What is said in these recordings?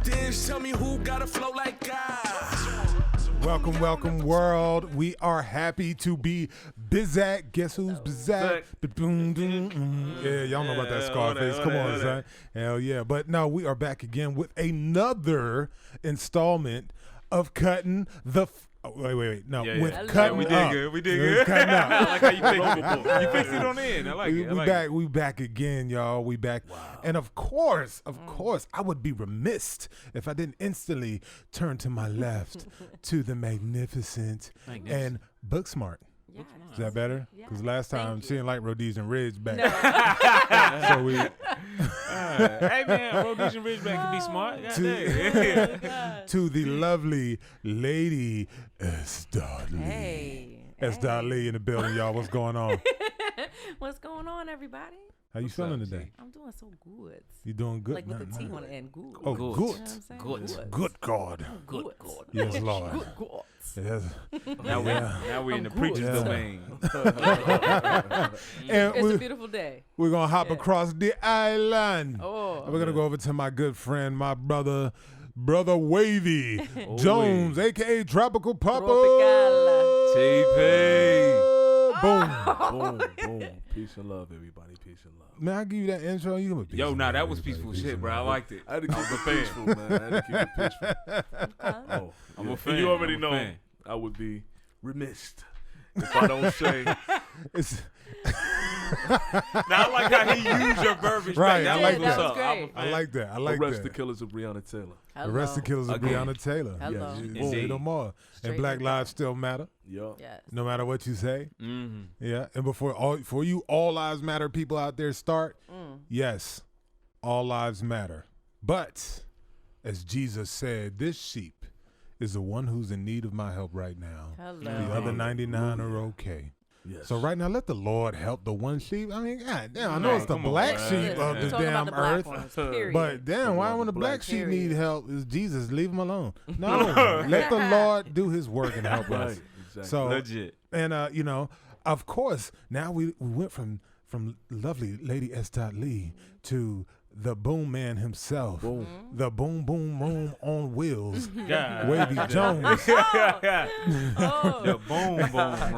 Dance, tell me who got a flow like God. Welcome, welcome, world. We are happy to be Bizak. Guess who's Bizak? Yeah, y'all know about that Scarface. Come on, son. Hell yeah. But no, we are back again with another installment of Cuttin' the... wait. No, with Cuttin' we Up. did good. We did good. Cuttin' Up. I like how you fixed it. You fixed it on the end. I like it. We back again, y'all. We back. Wow. And of course, I would be remiss if I didn't instantly turn to my left to the magnificent and book smart. Yes. Is that better? Because last time she didn't like Rhodesian Ridgeback. No. So we... hey, man, Rhodesian Ridgeback can be smart. To the lovely lady SDOT Lee. Hey. SDOT Lee in the building, y'all. What's going on? What's going on, everybody? How you feeling today? I'm doing so good. You doing good? Like with the T on the end. Good. Oh, good. good. You know what I'm saying? Good God. Good God. Yes, Lord. Good God. Yes. Now we're in the preacher's domain. And It's a beautiful day. we're going to hop across the island. Oh. We're going to go over to my good friend, my brother Wavyy Jonez, a.k.a. Tropical Papa. Tropical. TP. Boom. Peace and love, everybody. Peace and love. Man, I give you that intro. You give a peace. Yo, and nah, love, that was everybody. peaceful Peace shit, and bro. I love. liked it. I had to keep it peaceful, man. I had to keep it peaceful. Oh, I'm a fan. You already I'm a know fan. I would be remiss if I don't say. It's Now I like how he used your verbiage. Right, back. I like what's that. up. Great. I like that. I like Arrest that. the killers of Breonna Taylor. Arrest the killers of Again. Breonna Taylor. Hello. Yes. Say no more. And Straight Black like lives still matter, Yup. Yes. no matter what you say. Mm-hmm. Yeah. And before you all lives matter people out there start, yes, all lives matter. But as Jesus said, this sheep is the one who's in need of my help right now. Hello. The other 99 are okay. Yes. So right now, let the Lord help the one sheep. I mean, God damn, I know Right, it's the come on, black man. sheep Listen, of we're the talking damn about the black earth. ones, period. But damn, why when the black black sheep period. need help is Jesus, leave him alone. No, let the Lord do his work and help Right. us. Exactly. So, Legit. and of course, now we went from lovely Lady SDOT Lee to the boom man himself, Boom. the boom room on wheels, God. Wavyy Jonez. Oh. The boom.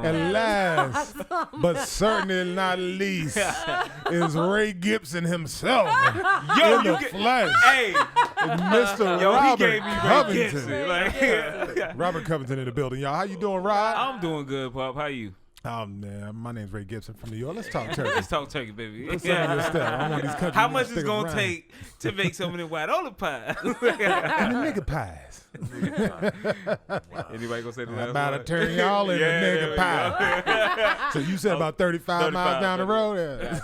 And last, but certainly not least, is Ray Gibson himself Yo, in the flesh. Hey, Mr. yo, he Robert gave me Ray Covington. Gibson. Like, Robert Covington in the building, y'all. How you doing, Rob? I'm doing good, Pop. How you? Oh, man, my name's Ray Gibson from New York. Let's talk turkey. Let's talk turkey, baby. Put some of your stuff. I want these country How much niggas is gonna around. take to make some of them white olive pies? And the nigga pies. Anybody gonna say the last About to word? turn y'all into Yeah, there nigga we pie. So you said about 35 miles down the road?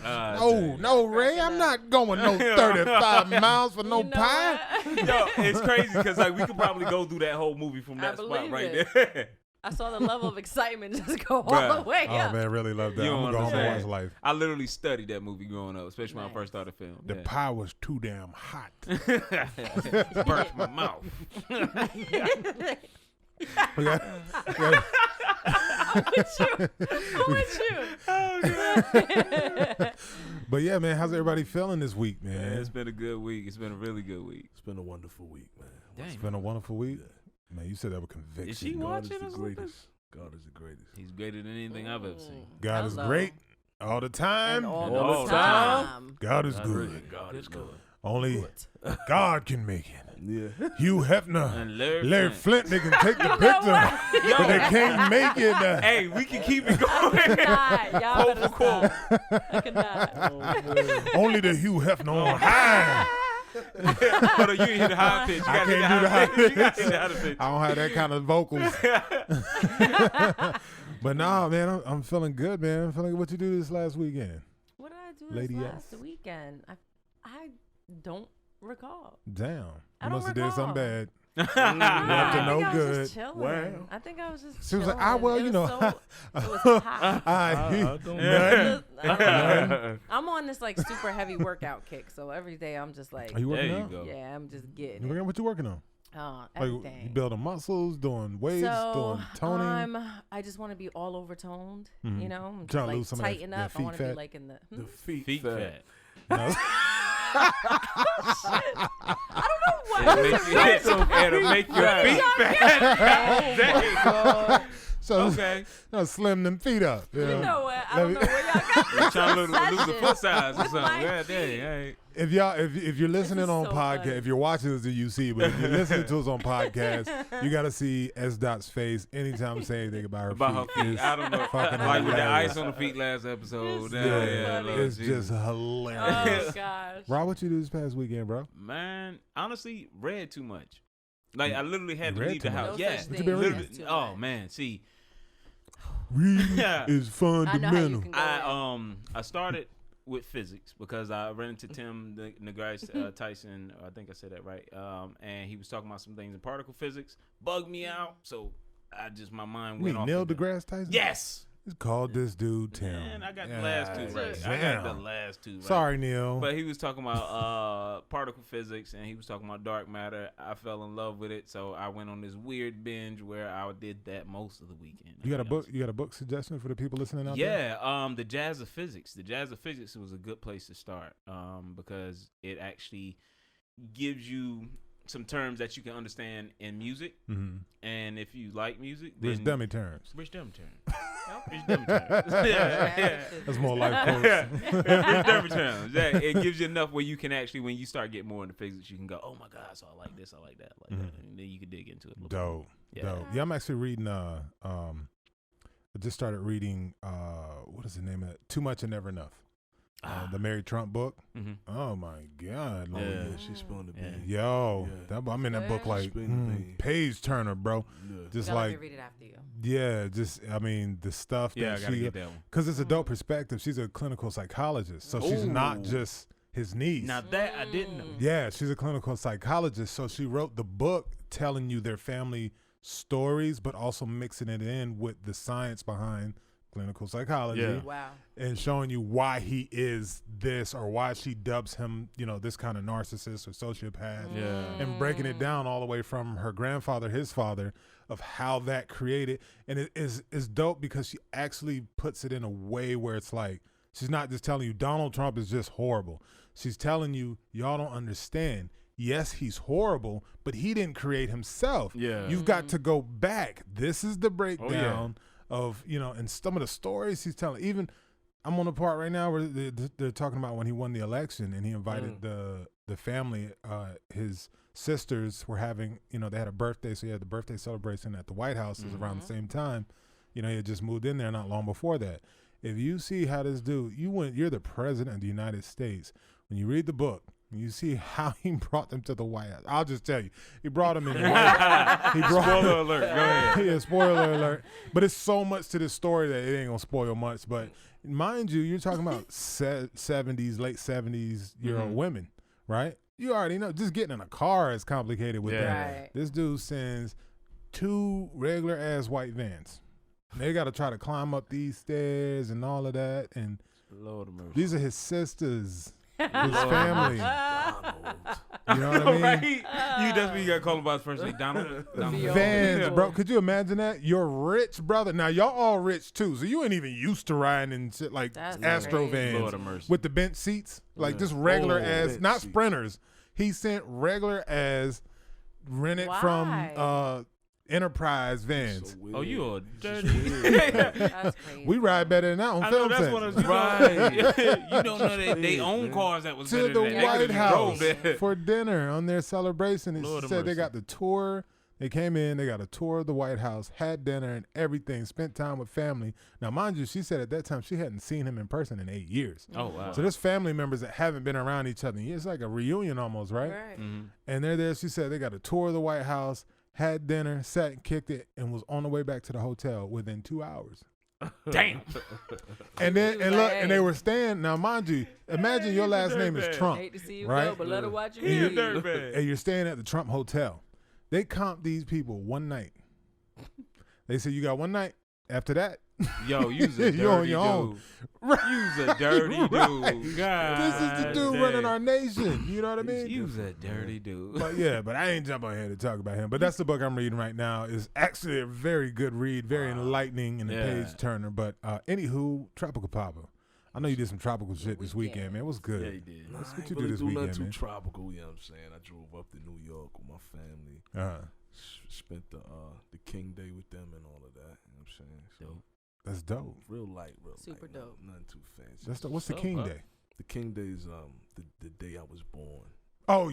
Yeah. No, Ray, I'm not going no 35 miles for no You know pie. what? Yo, it's crazy because like we could probably go through that whole movie from that spot believe right it. there. I saw the level of excitement just go all Bruh. the way Oh, up. man, really love that. You I'm don't going to go home and watch understand. Life. I literally studied that movie growing up, especially when I Nice. first started film. The pie was too damn hot. burnt my mouth. I'm with you. But yeah, man, how's everybody feeling this week, man? Man, it's been a good week. It's been a really good week. It's been a wonderful week, man. It's been a wonderful week. Man, you said that with conviction. Is she God watching is or the something? greatest. God is the greatest. He's greater than anything I've ever seen. God is Hello. great all the time. And all All the the time. God is God good. God is good. Only God can make it. Yeah. Hugh Hefner, And Larry Larry Flint. Flint, they can take the picture, but they can't make it. Hey, we can keep it going. Y'all Quote better for quote. stop. I cannot. Only the Hugh Hefner on high. Hold on, you ain't hit the high pitch. You I gotta hit can't do the high pitch. You gotta pitch. hit the high pitch. I don't have that kind of vocals. But nah, man, I'm feeling good, man. I'm feeling good. What you do this last weekend? What did I do Lady this S. last weekend? I don't recall. Damn. I You don't must have did something recall. bad. You up to I no think I was good. just chilling. Wow. I think I was just She was like, chilling. well, It you was know. it was hot. Nothing. I'm on this like super heavy workout kick, so every day I'm just like, Are you working There you out? go. yeah, I'm just You getting working, it. what you working on? Like Everything. you building muscles, doing weights, doing toning. I just want to be all over toned, Mhm. you know. I'm Trying to just, lose some like of that- tighten that up. I feet want to be fat. like in the The feet Feet fat. fat. It'll make your feet fat. So Okay. slim them feet up. You know what? I don't know where y'all got You're this trying to lose a obsession foot size or with something. my Yeah, feet. dang. Hey. If you're listening is on so podcast, funny. if you're watching us, you see, but if you're listening to us on podcast, you got to see SDOT's face anytime I say anything about her About her feet. feet. It's I don't know. fucking Like with the hilarious. ice on the feet last episode. It's so funny. It's just hilarious. Oh gosh. Rob, what you do this past weekend, bro? Man, honestly, read too much. Like I literally had to read leave too the much? house. No Yeah. such What you been thing reading? as too Oh much. man, see, Reading Yeah. is I know how you fundamental. can go in. I started with physics because I ran into Tim Negrice Tyson. I think I said that right. And he was talking about some things in particle physics. Bugged me out, so my mind You went mean off. Neil of that. deGrasse Tyson? Yes. It's called this dude Tim. Man, I got the last two right. I Damn. got the last two right. Sorry, Neil. But he was talking about particle physics, and he was talking about dark matter. I fell in love with it, so I went on this weird binge where I did that most of the weekend. You got a book? You got a book suggestion for the people listening out there? Yeah, the Jazz of Physics. The Jazz of Physics was a good place to start because it actually gives you some terms that you can understand in music, and if you like music, then Rich dummy terms. Rich dummy terms. Rich dummy terms. yeah. That's more like quotes. Rich dummy terms. Yeah, it gives you enough where you can actually, when you start getting more into physics, you can go, oh my God, so I like this, I like that, I like that, and then you can dig into it. A little Dope. Yeah. Dope. Yeah, I'm actually reading. I just started reading. What is the name of it? Too Much and Never Enough. The Mary Trump book. Mhm. Oh my God. Oh, Lord. yeah, she spun the bean. Yo, Yeah. I'm in that book like Spin the bean. page turner, bro. Yeah. Just Gotta like, read it after you. yeah, just I mean the stuff Yeah, I that gotta she, get that one. because it's a dope perspective. She's a clinical psychologist, so she's not Ooh. just his niece. Now that I didn't know. Yeah, she's a clinical psychologist, so she wrote the book telling you their family stories, but also mixing it in with the science behind clinical psychology. Yeah. Wow. And showing you why he is this or why she dubs him, this kind of narcissist or sociopath. Yeah. And breaking it down all the way from her grandfather, his father, of how that created. And it is dope because she actually puts it in a way where it's like, she's not just telling you Donald Trump is just horrible. She's telling you, y'all don't understand. Yes, he's horrible, but he didn't create himself. Yeah. You've got to go back. This is the breakdown of, and some of the stories he's telling. Even I'm on the part right now where they're talking about when he won the election and he invited the family, his sisters were having, they had a birthday. So he had the birthday celebration at the White House. It was around the same time. He had just moved in there not long before that. If you see how this dude, you're the president of the United States. When you read the book, you see how he brought them to the White House. I'll just tell you, he brought them in the White House. Spoiler alert. Go ahead. Yeah, spoiler alert. But it's so much to this story that it ain't gonna spoil much. But mind you, you're talking about 70s, late 70s year old women, right? You already know. Just getting in a car is complicated with Yeah. that. Right. This dude sends 2 regular ass white vans. They got to try to climb up these stairs and all of that. And Lord of mercy. these are his sisters, his family. You know what I mean? Right? That's what you gotta call him by his first name, Donald. Vans, bro. Could you imagine that? Your rich brother. Now y'all all rich too, so you ain't even used to riding in shit like That's Astro crazy. vans Lord of mercy. with the bench seats, like just regular ass, bench not seat. Sprinters. He sent regular as rented from Why? Enterprise vans. Oh, you a dirty. That's crazy. We ride better than that on I know film that's sets. what I was right. You don't know that they own cars that was To better the than that. They White could've House drove there. for dinner on their celebration. And Lord she of said they mercy. got the tour. They came in, they got a tour of the White House, had dinner and everything, spent time with family. Now, mind you, she said at that time she hadn't seen him in person in 8 years. Oh wow. So there's family members that haven't been around each other in years. It's like a reunion almost, right? Right. And they're there. She said they got a tour of the White House, had dinner, sat and kicked it, and was on the way back to the hotel within 2 hours. Damn. And then and look, and they were staying. Now, mind you, imagine your last name is dirtbag. Trump, Hate to see you right? go, but let her watch you. He a eat. dirtbag. and you're staying at the Trump Hotel. They comped these people one night. They said you got one night. After that, Yo, you's a dirty You're on your own. dude. You's a dirty dude. Right. God This is the dude damn. running our nation. You know what I mean? You's a dirty dude. But I ain't jumping on here to talk about him. But that's the book I'm reading right now. It's actually a very good read, very enlightening and a Yeah. page turner. But anywho, Tropical Papa. I know you did some tropical shit this weekend, man. What's good? Yeah, he did. What's I what ain't you really do this do weekend, nothing man? too tropical, you know what I'm saying? I drove up to New York with my family. Spent the King Day with them and all of that. You know what I'm saying? So That's dope. real light, Super light, dope. Nothing too fancy. That's what's the So, King huh? Day? The King Day is the day I was born. Oh,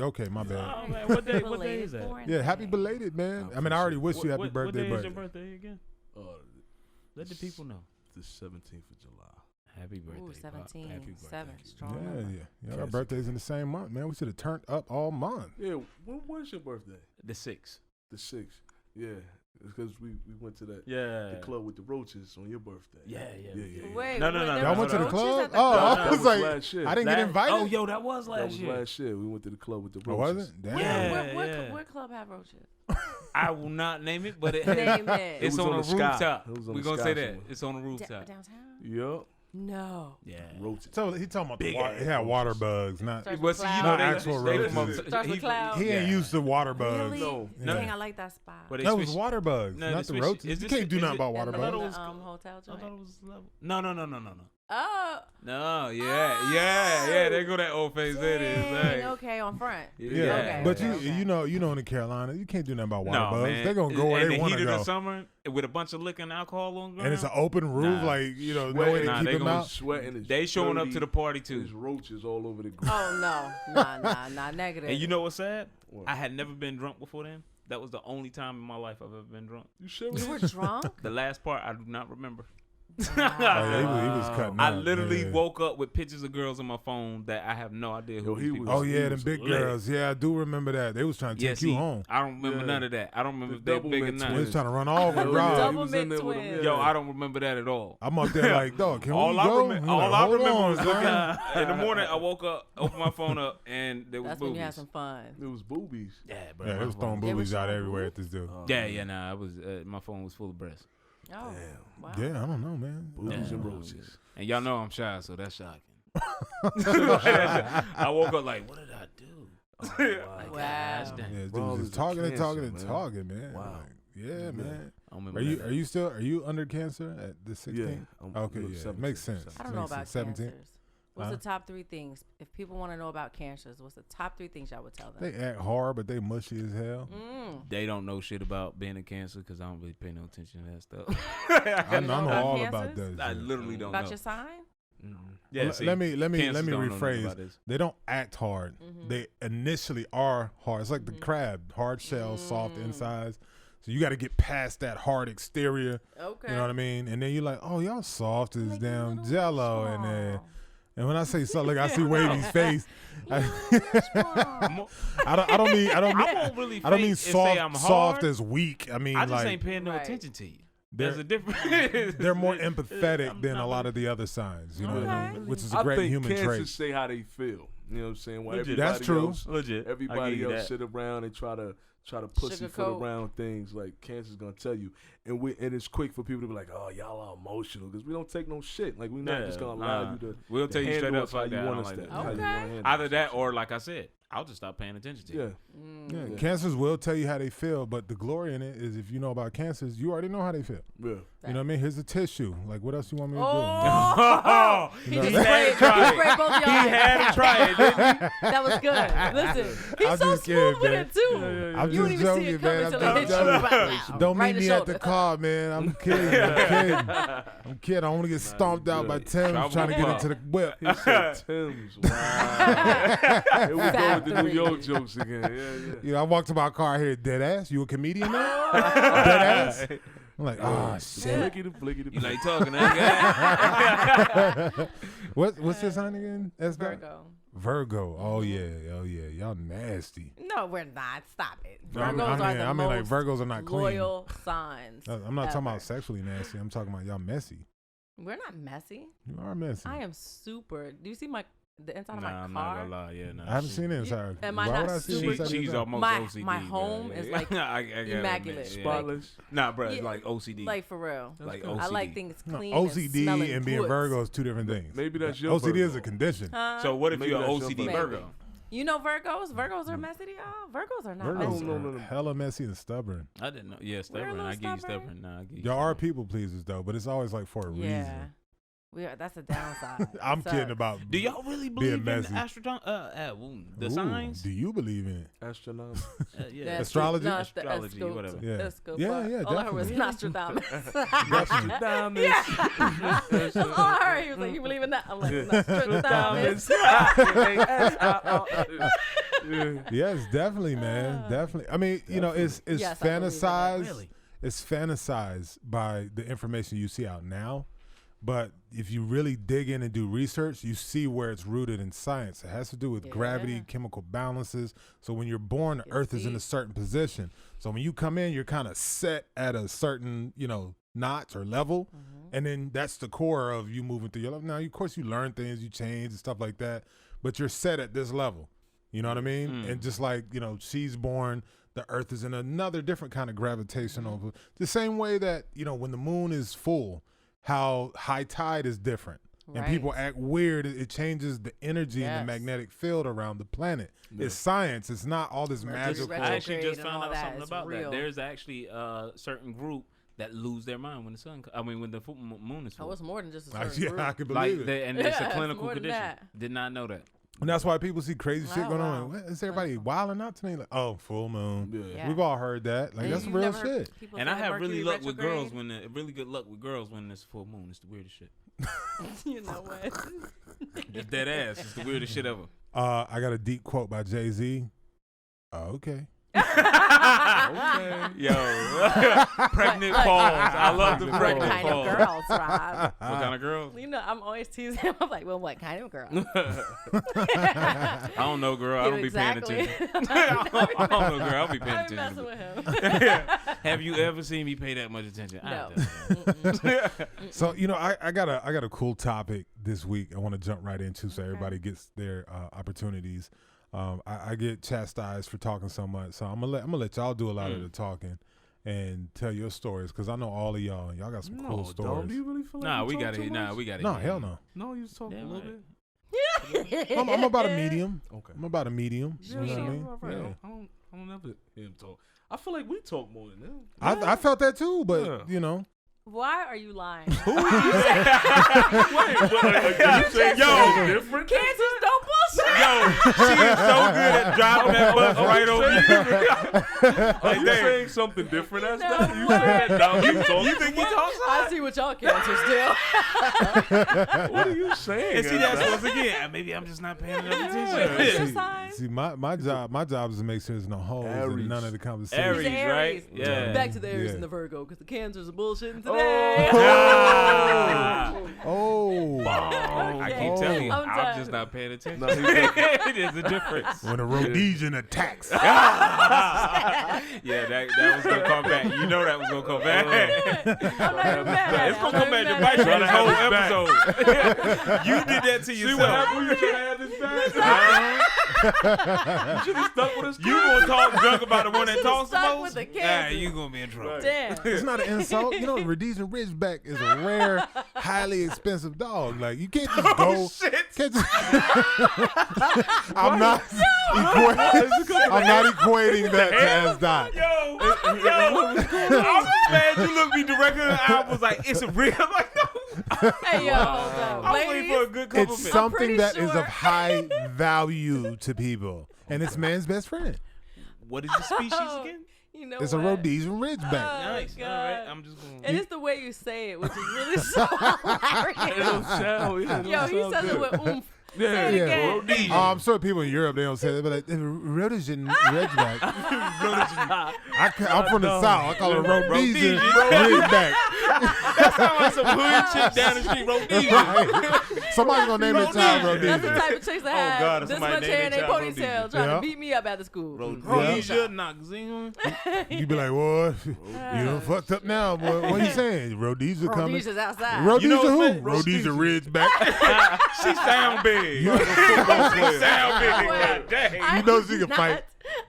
okay. My bad. Oh man, what day is Belated that? born Yeah, happy day. belated, man. I mean, I already wish you happy birthday, What day is but your birthday again? Let the people know. The 17th of July. Happy birthday, Ooh, Pop. 17, Happy birthday. 7, Thank you. strong yeah, number. yeah. Our Cancer. birthdays in the same month, man. We should have turned up all month. Yeah, when was your birthday? The 6th. The 6th. Yeah, because we went to that Yeah. the club with the roaches on your birthday. Yeah. Wait, No, wait, there Y'all was went to the roaches club? at the Oh, club? I That was was like, last year. I didn't get invited. Oh, yo, that was That last was year. last year. We went to the club with the Oh, roaches. was it? Damn. Yeah. What club have roaches? I will not name it, but it Name it. it's was on on a the sky. rooftop. It was on We're the gonna sky say that. somewhere. It's on a rooftop. Downtown? Yup. No. Yeah. Roaches. So he talking about Big the water. ass He had water roaches. bugs, not. Starts Well, with see, you know, clouds. Not they, actual they roaches. from up- Starts with clouds. He ain't Yeah. used to water bugs. Really? No. Dang, I like that spot. But they That was switched- water bugs, No, not they the switched- roaches. is You this- can't do is nothing it- about And water then thought it bugs. was the co- hotel I joint. thought it was level. No. Oh. No, yeah. There go that old face. There it is. Dang, Hey. okay, on front. Yeah, Okay, but okay. you know in the Carolina, you can't do nothing about water No, bugs. man. They're gonna go where in they the want heat to of the go. summer with a bunch of liquor and alcohol on the ground. And it's an open roof, Nah. like no way to Nah, keep they them gonna out. Sweating. It's They showing up dirty. to the party There's too. roaches all over the ground. Oh no, nah, negative. And you know what's sad? What? I had never been drunk before then. That was the only time in my life I've ever been drunk. You serious? you were drunk. The last part I do not remember. Oh, yeah, he was cutting I up, literally yeah. woke up with pictures of girls on my phone that I have no idea who Yo, these he people was- Oh are. yeah, them was big lit. girls. Yeah, I do remember that. They was trying to take you see, home. I don't remember Yeah. none of that. I don't remember The if they double big or mint not. They was trying to run off with Hell Rob. yeah, he Double was in mint there with him. twins. Yo, I don't remember that at all. I'm up there like, dog, can all we I go? remember, I'm all like, I hold remember on, was son. looking in the morning. I woke up, opened my phone up, and there was That's when boobies. you had some fun. It was boobies. Yeah, bro. Yeah, my they was throwing phone- They were boobies out showing everywhere at this dude. Nah. It was my phone was full of breasts. Oh, Damn. wow. Yeah, I don't know, man. Boobies Yeah. and roaches. And y'all know I'm shy, so that's shocking. I woke up like, what did I do? Like, Wow. gosh dang. Yeah, dude Rob was is just a talking and cancer, talking and man. talking, man. Wow. Like, yeah, man. I don't remember Are you under cancer at the 16th? Yeah. Okay, yeah, makes sense. I don't know Makes about sense. 17. cancers. What's the top 3 things? If people want to know about cancers, what's the top 3 things y'all would tell them? They act hard, but they mushy as hell. They don't know shit about being a cancer because I don't really pay no attention to that stuff. I know about all cancers? about that. I shit. literally don't About know. your sign? Yeah, Well, see, let me cancers don't know nothing rephrase. about this. They don't act hard. They initially are hard. It's like the crab, hard shell, soft insides. So you got to get past that hard exterior. Okay. You know what I mean? And then you're like, oh, y'all soft as Like damn little Jello, and then. small. And when I say so, look, I see Wavy's face. I Small. don't mean I won't really I don't mean fake and say I'm soft hard. as weak. I mean I just like ain't paying no Right. attention to you. they're, There's a difference. they're more empathetic I'm than not a lot of the other signs. You know what I Okay. mean? Which is a I great think human cancers trait. say how they feel. You know what I'm saying? While Legit. That's true. else, Legit. everybody else that. sit around and try to pussyfoot Sugarcoat. around things like cancer's gonna tell you, and it's quick for people to be like, oh, y'all are emotional because we don't take no shit. Like we're not Yeah, just gonna allow you to. We'll tell you straight handle up us how like you that. I want don't us like to. that. how you Okay. wanna handle Either us. that or, like I said, I'll just stop paying attention to you. Yeah, Yeah, Yeah. cancers will tell you how they feel, but the glory in it is if you know about cancers, you already know how they feel. yeah. You know what I mean? Here's a tissue. Like, what else you want me to Oh, You know, he he just had sprayed, to try he sprayed both of He y'all. had to try it, didn't he? That was good. Listen, he's I'm so just smooth kidding, with man. it too. I'm You don't just even see joking, it man. coming I'm till it just hits you joking. right Don't right meet in me the at the shoulder. car, man. I'm kidding. I'm kidding. I want to get stomped out by Tim Travel trying to get bar. into the whip. He said Tim's. Wow. Here we go with the New Factory. York jokes again. Yeah. You know, I walked to my car here, dead ass. You a comedian now? Dead ass? I'm like, oh shit. Flickety. You like talking that What's your sign again? SDOT? Virgo. Virgo. Oh yeah. Y'all nasty. No, we're not. Stop it. No, Virgos are the I mean, like most Virgos are not clean. loyal signs. I'm not talking ever. about sexually nasty. I'm talking about y'all messy. We're not messy. You are messy. I am super. Do you see the inside Nah, of I'm my not car? gonna lie. Yeah, nah, I haven't seen it inside. am I Why not would I see it super- inside She's the almost My- OCD. my bro. home is, like, I gotta immaculate. admit, Spotless. Nah, bro, it's Yeah. like OCD. Like for real. Like I OCD. like things No, clean. OCD smelling and being good. Virgo is two different things. Maybe that's your OCD is Virgo. a condition. Huh? So what if Maybe you're an that's your OCD Virgo. Virgo? You know Virgos? Virgos are messy to y'all? Virgos are not Virgos messy. are hella messy and stubborn. I didn't know. Yeah, We're a stubborn. little I give you stubborn. stubborn. Nah, I give you Y'all are stubborn. people pleasers though, but it's always like for a Yeah. reason. That's a downside. I'm kidding about. Do y'all really believe in messy. the signs? Do you believe in it? Astronomical. Yeah. Astrology? No, it's the Astrology, escort. whatever. Yeah. Escort Yeah, part. yeah, All I heard was definitely. Nostradamus. Nostradamus. That's all I heard. He was like, "You believe in that?" I'm like, Nostradamus. Yes, definitely, man. Definitely. I mean, you know, it's Yes, I believe in that. fantasized. Really? It's fantasized by the information you see out now. But if you really dig in and do research, you see where it's rooted in science. It has to do with gravity, chemical balances. So when you're born, the Earth is in a certain position. So when you come in, you're kind of set at a certain, you know, notch or level. And then that's the core of you moving through your life. Now, of course, you learn things, you change and stuff like that. But you're set at this level. You know what I mean? And just like, you know, she's born, the Earth is in another different kind of gravitational. The same way that, you know, when the moon is full, how high tide is different. And people act weird. It changes the energy and the magnetic field around the planet. It's science. It's not all this magical. I actually just and found all out something it's about real. that. There's actually a certain group that lose their mind when the sun. When the moon is full. Oh, it's more than just a certain Yeah, group. I can believe it. And it's a Yeah, it's clinical more than condition. that. Did not know that. And that's why people see crazy shit going wow. on. What, is everybody wilding out to me? Like, oh, full moon. Yeah. We've all heard that. Like, And that's you've real never heard shit. people And say I have really Mercury good luck with retrograde? girls really good luck with girls when it's full moon. It's the weirdest shit. You know what? Just dead ass. It's the weirdest shit ever. I got a deep quote by Jay-Z. Okay. Yo, pregnant pause. I love the What pregnant kind pause. of girls, Rob? What kind of girls? You know, I'm always teasing him. I'm like, well, what kind of girl? I don't know, girl. I don't be paying attention. I don't know, girl. I'll be paying I'm messing attention. with him. Have you ever seen me pay that much attention? No. So, you know, I got a cool topic this week I want to jump right into so everybody gets their opportunities. I get chastised for talking so much, so I'm gonna let y'all do a lot of the talking and tell your stories because I know all of y'all got some cool stories. Do you really feel like Nah, you we talk got too it. much? Nah, we got it. No, hell no. No, you just talk a little bit. I'm about a medium. Okay. I'm about a medium. Yeah, You know what I mean? all right. Yeah. I don't ever hear him talk. I feel like we talk more than them. I felt that too, but you know. Why are you lying? Wait, what? You say yo different? Kansas, don't bullshit. Yo, she is so good at dropping that bus right over you. Are you saying something different as that? You said that down. You think he talks? I see what y'all cancers do. What are you saying? And see, that's once again. Maybe I'm just not paying enough attention. What's your sign? See, my job is to make sure there's no holes in none of the conversations. Aries, He's right? Yeah. Back to the Aries Yeah. and the Virgo because the cancers are bullshitting today. Oh. I keep telling you, I'm I'm done. just not paying attention. It is a difference. When a Rhodesian attacks. Yeah, that was gonna come back. You know that was gonna come back. I'm not even mad. It's gonna come back to bite you this whole episode. You did that to yourself. See what happened? You trying to have this back? You should have stuck with us. You gonna talk junk about the one that Should've talks the stuck most? with the Yeah, cancer. you gonna be in trouble. Damn. It's not an insult. You know, Rhodesian Ridgeback is a rare, highly expensive dog. Like, you can't just go. Can't just, I'm not equating that to SDOT. Yo, I'm glad you looked me directly in the eye. I was like, it's a real. I'm like, no. Hey, yo, hold up. I was waiting for a good compliment. It's something pretty that is sure. of high value to people. And it's man's best friend. What is the species again? You know It's a what? Rhodesian Ridgeback. Nice. God. All right, I'm just going. And it's the way you say it, which is really so hilarious. Yo, he says it with oomph. Say it again. Rhodesian. I'm sure people in Europe, they don't say that, but like, Rhodesian Ridgeback. I'm from the South. I call it Rhodesian Ridgeback. That sounds like some hood chick down the street. Rhodesian. Right. Somebody's going to name their child That's the Rhodesian. type of chicks that God, have if this somebody much named hair in their their child ponytail Rhodesian. trying Yeah. to beat me up at the school. Rhodesia, Noxzema. You be like, boy, you done fucked up now, boy. What are you saying? Rhodesia coming? Rhodesia's outside. Rhodesia You know who? what, man? Rhodesia Ridgeback. She sound big. You- She sound big. Wait. God dang. I You know am she can not- fight.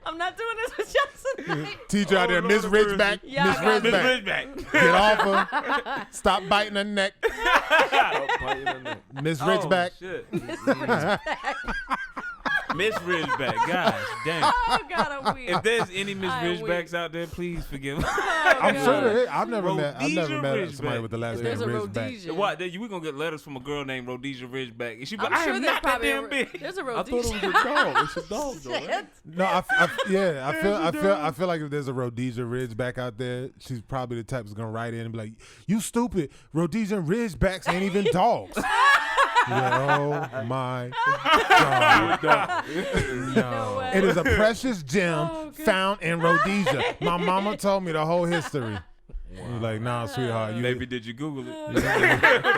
I'm not doing this with y'all tonight. Teacher out there, Lord Miss have mercy. Ridgeback. Yeah, Miss I got Miss Ridgeback. Ridgeback. Get off her. Stop biting her neck. Miss Ridgeback. Shit. Miss Ridgeback, gosh, damn. Oh God, I'm weird. If there's any Miss I am Ridgebacks out there, please forgive me. I'm sure there is. I've never met Rhodesia somebody Ridgeback. with the last name There's a Ridgeback. Rhodesia. What? We're gonna get letters from a girl named Rhodesia Ridgeback, and she be like, I'm I sure am there's not that probably damn big. There's a I thought it was Rhodesia. a dog. It's a dog, though. Right? No, I feel like if there's a Rhodesia Ridgeback out there, she's probably the type that's gonna write in and be like, "You stupid, Rhodesia Ridgebacks ain't even dogs." Oh my God! No way. It is a precious gem Oh, good. found in Rhodesia. My mama told me the whole history. You're like, nah, sweetheart, Baby, did you Google it?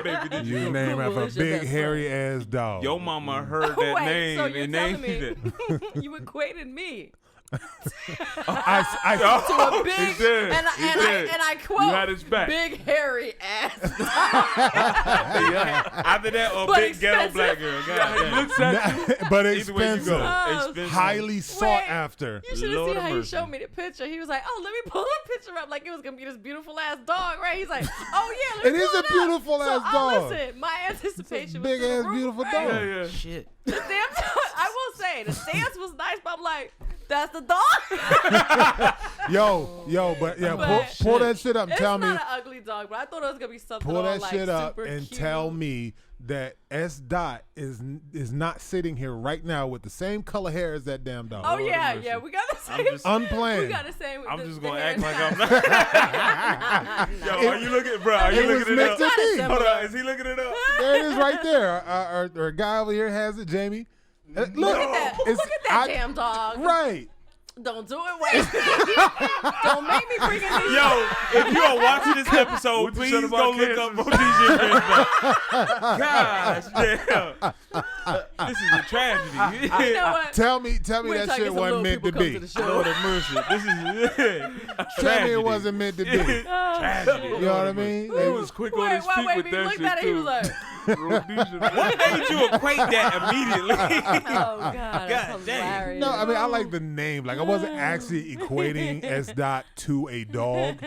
Baby, did you name after a Google is your big best hairy ass dog. Your mama heard that Wait, name so you're and telling named me it. you equated me I to a big did. and I quote You had his back. big hairy ass. Either that or But big ghetto expensive. black girl. God damn. but Either way you expensive, go. Oh, Expensive. highly sought after. You should have Lord seen of how he mercy. showed me the picture. He was like, "Oh, let me pull that picture up like it was gonna be this beautiful ass dog, right?" He's like, "Oh yeah, let me It is pull a up." beautiful ass so, dog. Listen, my anticipation was Big through the ass roof, beautiful right? dog. Yeah. Shit. The damn I will say the stance was nice, but I'm like, that's the dog. Yo, but yeah, But pull that shit up and It's tell not me. an ugly dog, but I thought it was gonna be something. Pull all, that like, shit up super and cute. tell me that SDOT is not sitting here right now with the same color hair as that damn dog. Oh yeah, mercy. yeah, we got the I'm same. just- Unplanned. We got the same. I'm the- just the gonna hair act like type. I'm not. Yo, are you looking, bro? Are you It was looking it meant up? to be. Kinda Hold similar. on, is he looking it up? There it is right there. Our guy over here has it, Jamie. Look, Look at that! it's- Look at that I- damn dog! Right. Don't do it, wait. Don't make me bring it in. Yo, if you are watching this episode, What you please said go about look up Rhodesia Ridgeback. Gosh, damn. This is a tragedy. You know what? Tell me We're that talking shit some wasn't little meant to people come be. to the show. Lord have mercy. This is Tell me it wasn't meant to be. You tragedy. know what I mean? He was quick on his feet with He that looked shit, at it, he too. was like, Rhodesia. What made you equate that immediately? oh, God, that's God dang. hilarious. No, I mean I like the name. Like I wasn't actually equating SDOT to a dog.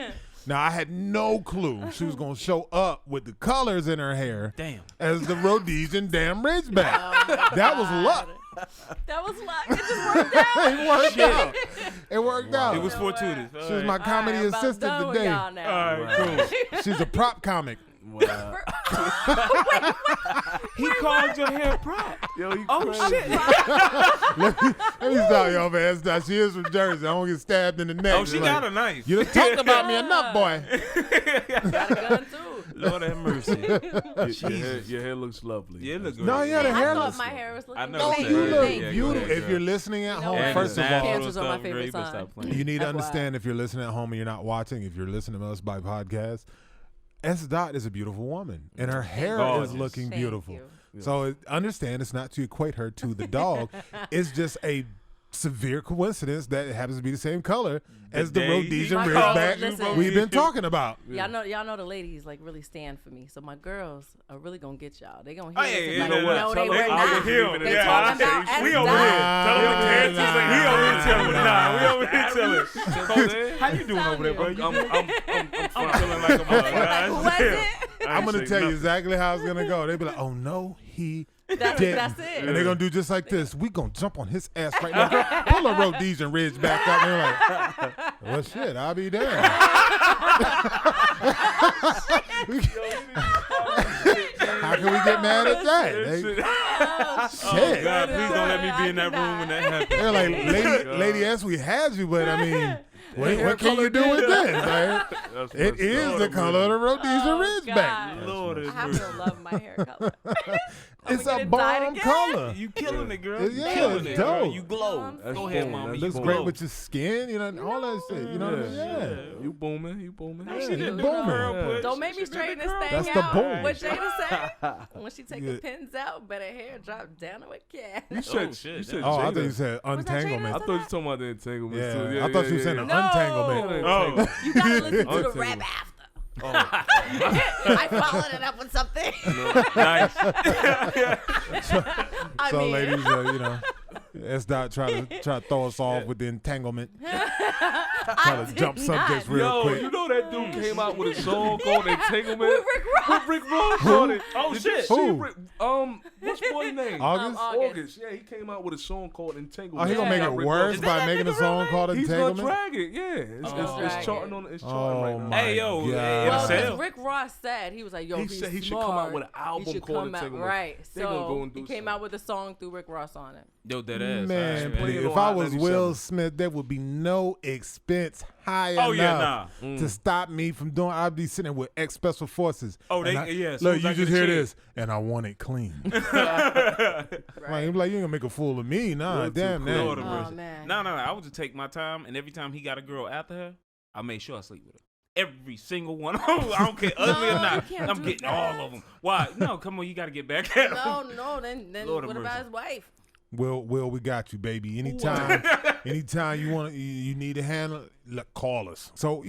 Now I had no clue she was gonna show up with the colors in her hair Damn. as the Rhodesian damn Ridgeback. That was luck. That was luck. It just worked out. It worked out. It worked out. It was fortuitous. She was my comedy All right, I'm about assistant done with today. y'all now. All right, cool. She's a prop comic. Wow. He called your hair prop. Yo, you Oh, crazy. shit. Let me stop y'all, man. SDOT. She is from Jersey. I don't get stabbed in the neck. Oh, she got a knife. You done talked about me enough, boy. Got a gun, too. Lord have mercy. Your hair looks lovely. Yeah, it look good. No, yeah, the I hair thought looks. my hair was looking I know. No, great. you Yeah, look yeah, beautiful. yeah, If you're listening at You know home, what? And first of all, Cancers are my stuff, favorite Ray, but sign. stop playing. you need to FYI. understand if you're listening at home and you're not watching, if you're listening to us by podcast, SDOT is a beautiful woman, and her hair Gorgeous. is looking Thank beautiful. you. So understand, it's not to equate her to the dog. It's just a severe coincidence that it happens to be the same color as the day Rhodesian My Ridgeback girls, listen. we've been talking about. Y'all know the ladies like really stand for me. So my girls are really gonna get y'all. They gonna Oh, hear yeah, this yeah, and like, you know what? no, Tell they them were I was not. here. They Yeah, talking I about say, we SDOT. over here. Tell them the Nah, cancers. nah, We over here nah, chilling. nah. Nah, we over here chilling. How you doing over there, bro? I'm feeling like a Like, was it? I'm gonna tell you exactly how it's gonna go. They be like, "Oh no, he didn't," That's it. and they're gonna do just like this. We gonna jump on his ass right now. Girl, pull a Rhodesian Ridge back up. And they're like, "Well, shit, I'll be damned." How can we get mad at that? They- Oh Shit. God, please don't let me be in that room when that happens. They're like, Lady S, we had you, but I mean, what can you do with this? Man? It is the color of the Rhodesian Oh, Ridgeback. God. Lord I is happen mercy. to love my hair color. It's gonna a get it dyed bomb again? color. You killing it, girl. You Yeah, killing it's it, girl. dope. You glow. That's Go ahead, boom. mama. That You Looks glow. great with your skin, you know, and all that shit. You know what I mean? Yeah. You booming. You booming. Yeah, She you did the booming. curl Yeah. put. Don't make me She did straighten the this curl thing That's put. the out. boom. What Jada said? When she take Yeah. the pins out, better hair drop down to a cat. You said, Oh, shit, you said Oh, I Jada. thought you said Was that Jada? untanglement. I thought you were talking about the entanglement. Yeah, too. I thought you were saying an untanglement. Oh. You gotta listen to the Untanglement. rap after. I followed it up with something. Nice. I So, mean, ladies, you know, SDOT try to throw us off with the entanglement. Try to jump subjects real quick. You know that dude came out with a song called Entanglement With Rick Ross. with Rick Ross on it. Oh, Did shit. you see Who? Rick, what's boy's name? August? August. Yeah, he came out with a song called Entanglement. Oh, he gonna make it Rick worse Ross. by making a song called He's gonna Entanglement? drag it. Yeah, it's charting on. It's charting right now. my Hey, yo, God. Well, Sale. because Rick Ross said, he was like, yo, He he's said he should smart. come out with an album He should called come out, Entanglement. right. They gonna go So and do he came something. out with a song through Rick Ross on it. Yo, that ass. Man, Alright, please, Playing if on I was 97. Will Smith, there would be no expense high Oh, yeah, enough to stop me from doing. I'd be sitting with ex special forces. Oh, and as soon look, as you I just get a hear chance. this, and I want it clean. Right. Like, you ain't gonna make a fool of me, nah, Real damn too that. Lord of Oh, mercy. man. No, I would just take my time, and every time he got a girl after her, I made sure I sleep with her. Every single one. I don't care, ugly or No, not. you can't I'm do getting that. all of them. Why? No, come on, you got to get back at them. No, then Lord of what about mercy. his wife? Will, we got you, baby. Anytime you want, you need a handle, call us. So,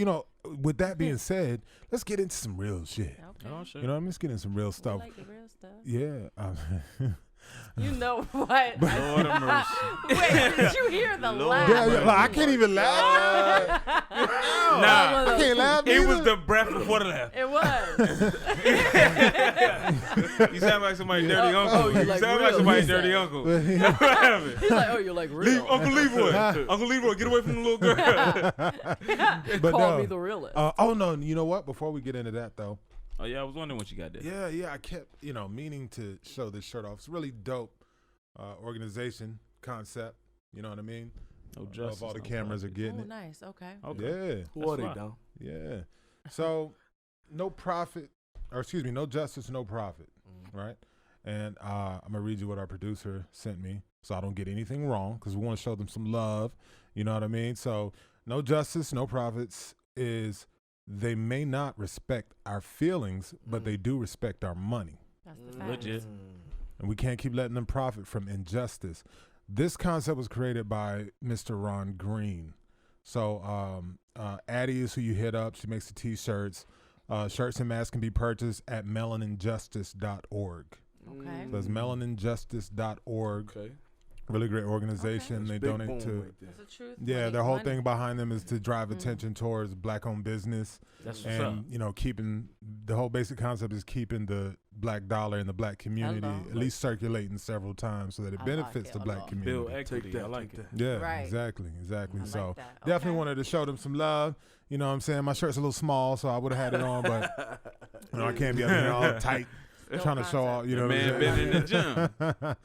with that being said, let's get into some real shit. Okay. Oh, shit. Let's get into some real We stuff. like the real stuff. Yeah. You know what? Lord of mercy. Wait, did you hear the laugh? Yeah, I can't even laugh. Nah, I can't laugh. it was either. the breath before the laugh. It was. You sound like somebody's dirty uncle. oh, you You like sound real, like somebody's he dirty said. uncle. What happened? He's like, oh, you're like real. Uncle Leroy. Uncle Leroy, get away from the little girl. But Call no. me the realist. Oh no, you know what? Before we get into that though, Oh, yeah, I was wondering what you got there. yeah, I kept meaning to show this shirt off. It's a really dope organization concept. You know what I mean? No Of justice, all the no cameras are profit. getting Oh, it. nice. Okay. Okay. Yeah, Who are they, fine. Dom? yeah. So no justice, no profit, right? And I'm gonna read you what our producer sent me, so I don't get anything wrong, because we want to show them some love. You know what I mean? So no justice, no profits is they may not respect our feelings, but they do respect our money. That's the fact. Legit. And we can't keep letting them profit from injustice. This concept was created by Mr. Ron Green. So Addie is who you hit up. She makes the T-shirts. Shirts and masks can be purchased at melaninjustice.org. Okay. So that's melaninjustice.org. Okay. Really great organization. That's They big donate boom to. right there. That's the truth. Yeah, Money- their whole money. thing behind them is to drive attention towards black-owned business. That's what's up. And keeping the whole basic concept is keeping the black dollar in the black community Hello. at least circulating several times so that it I benefits like the it a black lot. community. Build equity. Take that. I like take it. that. Yeah, Right. exactly. I So like that. definitely Okay. wanted to show them some love. You know what I'm saying? My shirt's a little small, so I would have had it on, but I can't be up here all tight Still trying to show concept. off. You know what I'm Man saying? been in the gym. That's all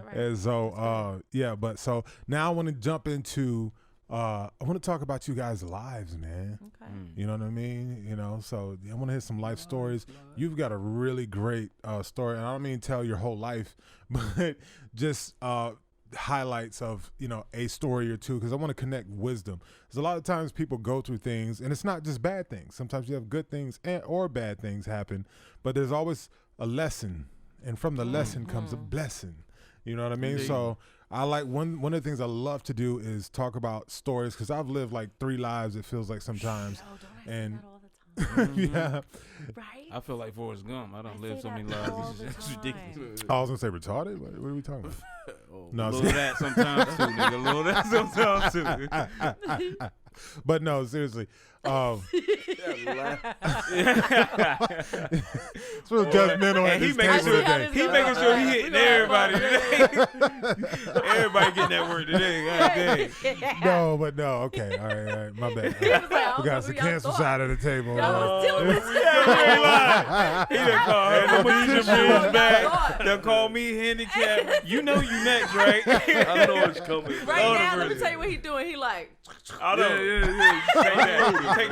right. And so, but so now I want to jump into. I want to talk about you guys' lives, man. Okay. You know what I mean? So I want to hear some life stories. You've got a really great story, and I don't mean tell your whole life, but just highlights of a story or two, because I want to connect wisdom. Because a lot of times people go through things, and it's not just bad things. Sometimes you have good things or bad things happen, but there's always a lesson, and from the lesson comes a blessing. You know what I mean? Indeed. So I like one of the things I love to do is talk about stories, because I've lived like 3 lives, it feels like sometimes. Oh, don't I say And- that all the time? Yeah. Right? I feel like Forrest Gump. I don't I live say so many that all lives. the It's time. ridiculous. I was gonna say retarded. What are we talking about? Oh, No, A little of that sometimes too, nigga. A little of that sometimes too. but no, seriously. It's real judgmental at And he this making table sure today. he making sure he hitting everybody today. Everybody getting that word today. God dang. No, but no. Okay, all right, my bad. He was like, I We don't know got who the y'all cancer thought. side of the table. Y'all was dealing with He done called her Norwegian Bridge back. They'll call me handicapped. You know you next, right? I know it's coming. Right Lord now, of let me mercy. tell you what he doing. He like, I know. Yeah. Take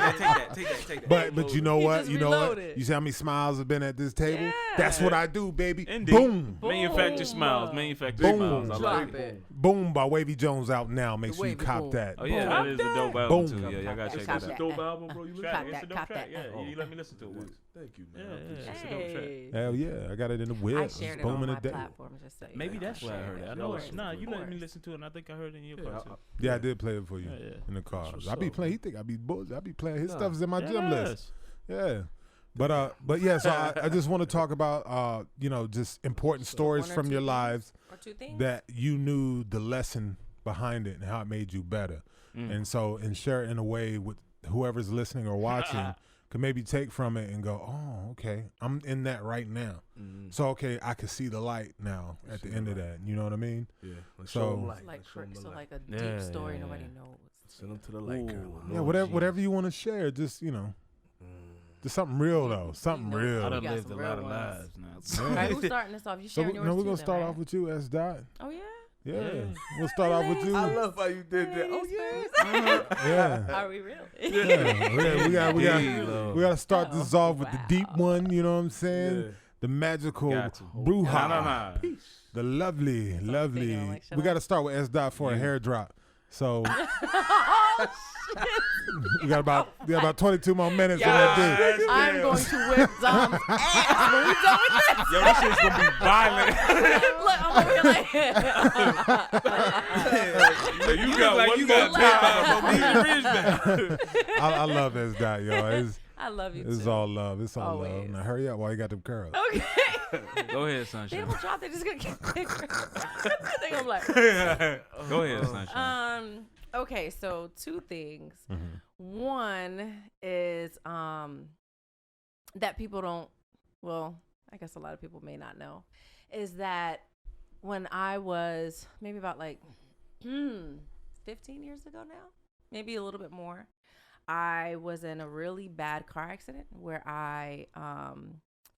that. But you know He what? just You know what? reloaded. You see how many smiles have been at this table? Yeah. That's what I do, baby. Indeed. Boom. Manufacture Boom. smiles. Manufacture Boom. smiles. I drop like it. it. Boom by Wavyy Jonez out now. Make The sure you Wavy cop Boom. that. Oh yeah, that is a dope album Boom. too. Yeah, y'all gotta check that It's a out. dope album, bro. You Track, listen it's a dope Cop track. that. Yeah, you let me listen to it once. Thank you, man. Yeah, I appreciate It's a it. dope track. Hey. Hell yeah, I got it in the whip. I It's shared it booming on my today. platform. Just so you Maybe know. that's where I heard it. I know it's not. You let me listen to it, and I think I heard it in your Yeah, car too. Yeah, I did play it for you Yeah. in the car. what's I be up, playing. He think I be bullshit. I be playing his Nah. stuff is in my gym list. Yeah, But yeah, so I just want to talk about, just important stories from your lives or two things that you knew the lesson behind it and how it made you better. And so, and share it in a way with whoever's listening or watching could maybe take from it and go, oh, okay, I'm in that right now. So, okay, I can see the light now at the end of that. You know what I mean? Yeah. So, like a deep story nobody knows. Send them to the light, girl. Yeah, whatever you want to share, just, just something real, though. Something real. I done got lived a some lot real of ones. lives now. Yeah. All right, who's starting this off? You sharing yours we're too, going to then, start right? off with you, SDOT. Oh, yeah? Yeah. We'll start off with you. I love how you did that. Oh, yeah. Yeah. Are we really? Yeah. We got to start this off with the deep one, you know what I'm saying? Yeah. The magical Got to. brouhaha. Nah. The lovely. like, shut We got to up. start with SDOT for a hair drop. So Oh, shit. we got about 22 more minutes in that day. I'm going to whip Dom's ass when we done with this. Yo, this shit's gonna be violent. Look, I'm over here like, You got time. I love SDOT, yo. I love you It's too. all love. It's all love. Always. Now hurry up while you got them curls. Okay. Go ahead, They Sunshine. don't drop. They're just gonna get bigger. I think I'm like. Go ahead, Sunshine. Okay, so two things. One is that people don't. Well, I guess a lot of people may not know, is that when I was maybe about 15 years ago now, maybe a little bit more, I was in a really bad car accident where I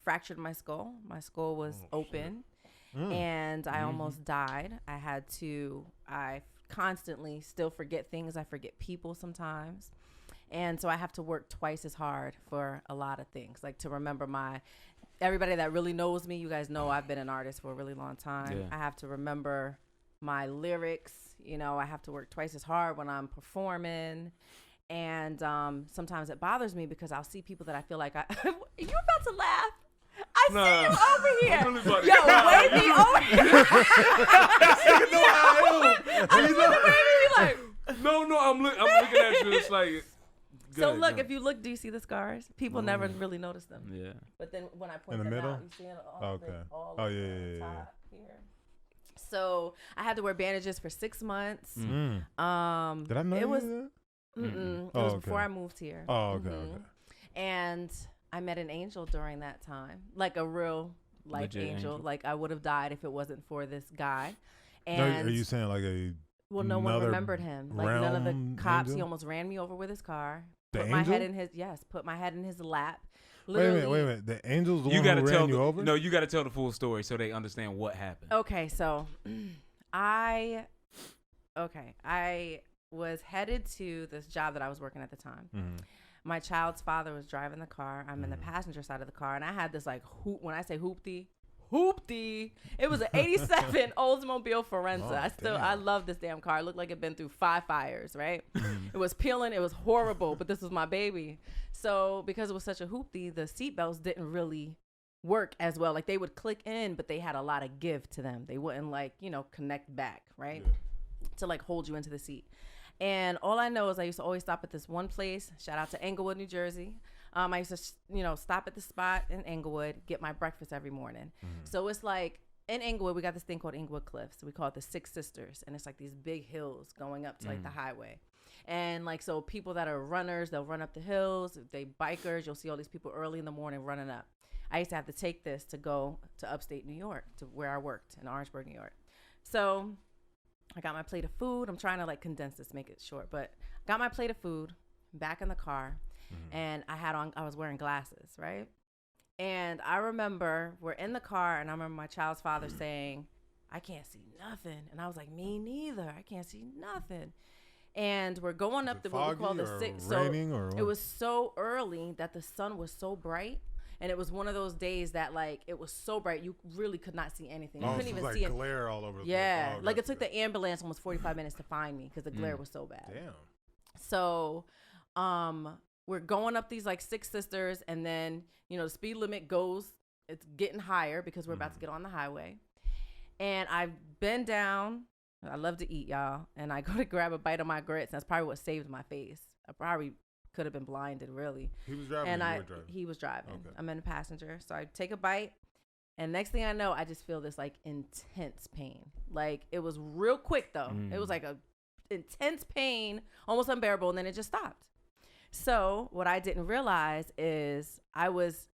fractured my skull. My skull was open, and I almost died. I constantly still forget things. I forget people sometimes. And so I have to work twice as hard for a lot of things, like to remember everybody that really knows me. You guys know I've been an artist for a really long time. Yeah. I have to remember my lyrics. I have to work twice as hard when I'm performing. And sometimes it bothers me because I'll see people that I feel like you about to laugh? I see you over here. I'm really about to Yo, cry. wave me over here. You know how I am. I just want to wave me like. No, I'm looking at you. It's like. So look, if you look, do you see the scars? People never really notice them. Yeah. But then when I point In the them middle? out, you see it all Oh, over yeah, the yeah. top here. So I had to wear bandages for 6 months. Did I know it you was did that? it Oh, was okay. before I moved here. Oh, okay, okay. And I met an angel during that time, like a real Legit angel. angel. Like I would have died if it wasn't for this guy. No, And are you saying like a well, no one another remembered him. Like none of realm the cops. angel? He almost ran me over with his car. The Put my head angel? in his put my head in his lap. Wait a minute. The angel's the You one gotta who tell ran you over? No, you gotta tell the full story so they understand what happened. Okay, so I was headed to this job that I was working at the time. My child's father was driving the car. I'm in the passenger side of the car, and I had this when I say hoopty, it was an 87 Oldsmobile Forenza. I love this damn car. It looked like it'd been through 5 fires, right? It was peeling. It was horrible, but this was my baby. So because it was such a hoopty, the seatbelts didn't really work as well. Like they would click in, but they had a lot of give to them. They wouldn't connect back, right? To hold you into the seat. And all I know is I used to always stop at this one place. Shout out to Englewood, New Jersey. I used to, stop at the spot in Englewood, get my breakfast every morning. So it's like in Englewood, we got this thing called Englewood Cliffs. We call it the Six Sisters. And it's like these big hills going up to the highway. And so people that are runners, they'll run up the hills. If they bikers, you'll see all these people early in the morning running up. I used to have to take this to go to upstate New York, to where I worked in Orangeburg, New York. So I got my plate of food. I'm trying to condense this, make it short, but got my plate of food back in the car, and I was wearing glasses, right? And I remember we're in the car, and I remember my child's father saying, "I can't see nothing," and I was like, "Me neither. I can't see nothing." And we're going up what we call the six. So it was so early that the sun was so bright. And it was one of those days that it was so bright you really could not see anything. You couldn't even see it. Glare all over the yeah, place. it took the ambulance almost 45 minutes to find me because the glare was so bad. Damn. So, we're going up these 6 sisters, and then the speed limit goes. It's getting higher because we're about to get on the highway. And I bend down. I love to eat, y'all, and I go to grab a bite of my grits. And that's probably what saved my face. I probably could have been blinded, really. He was driving. And or you were driving? he was driving. Okay. I'm in the passenger, so I take a bite, and next thing I know, I just feel this like intense pain. Like it was real quick though. It was like a intense pain, almost unbearable, and then it just stopped. So what I didn't realize is I was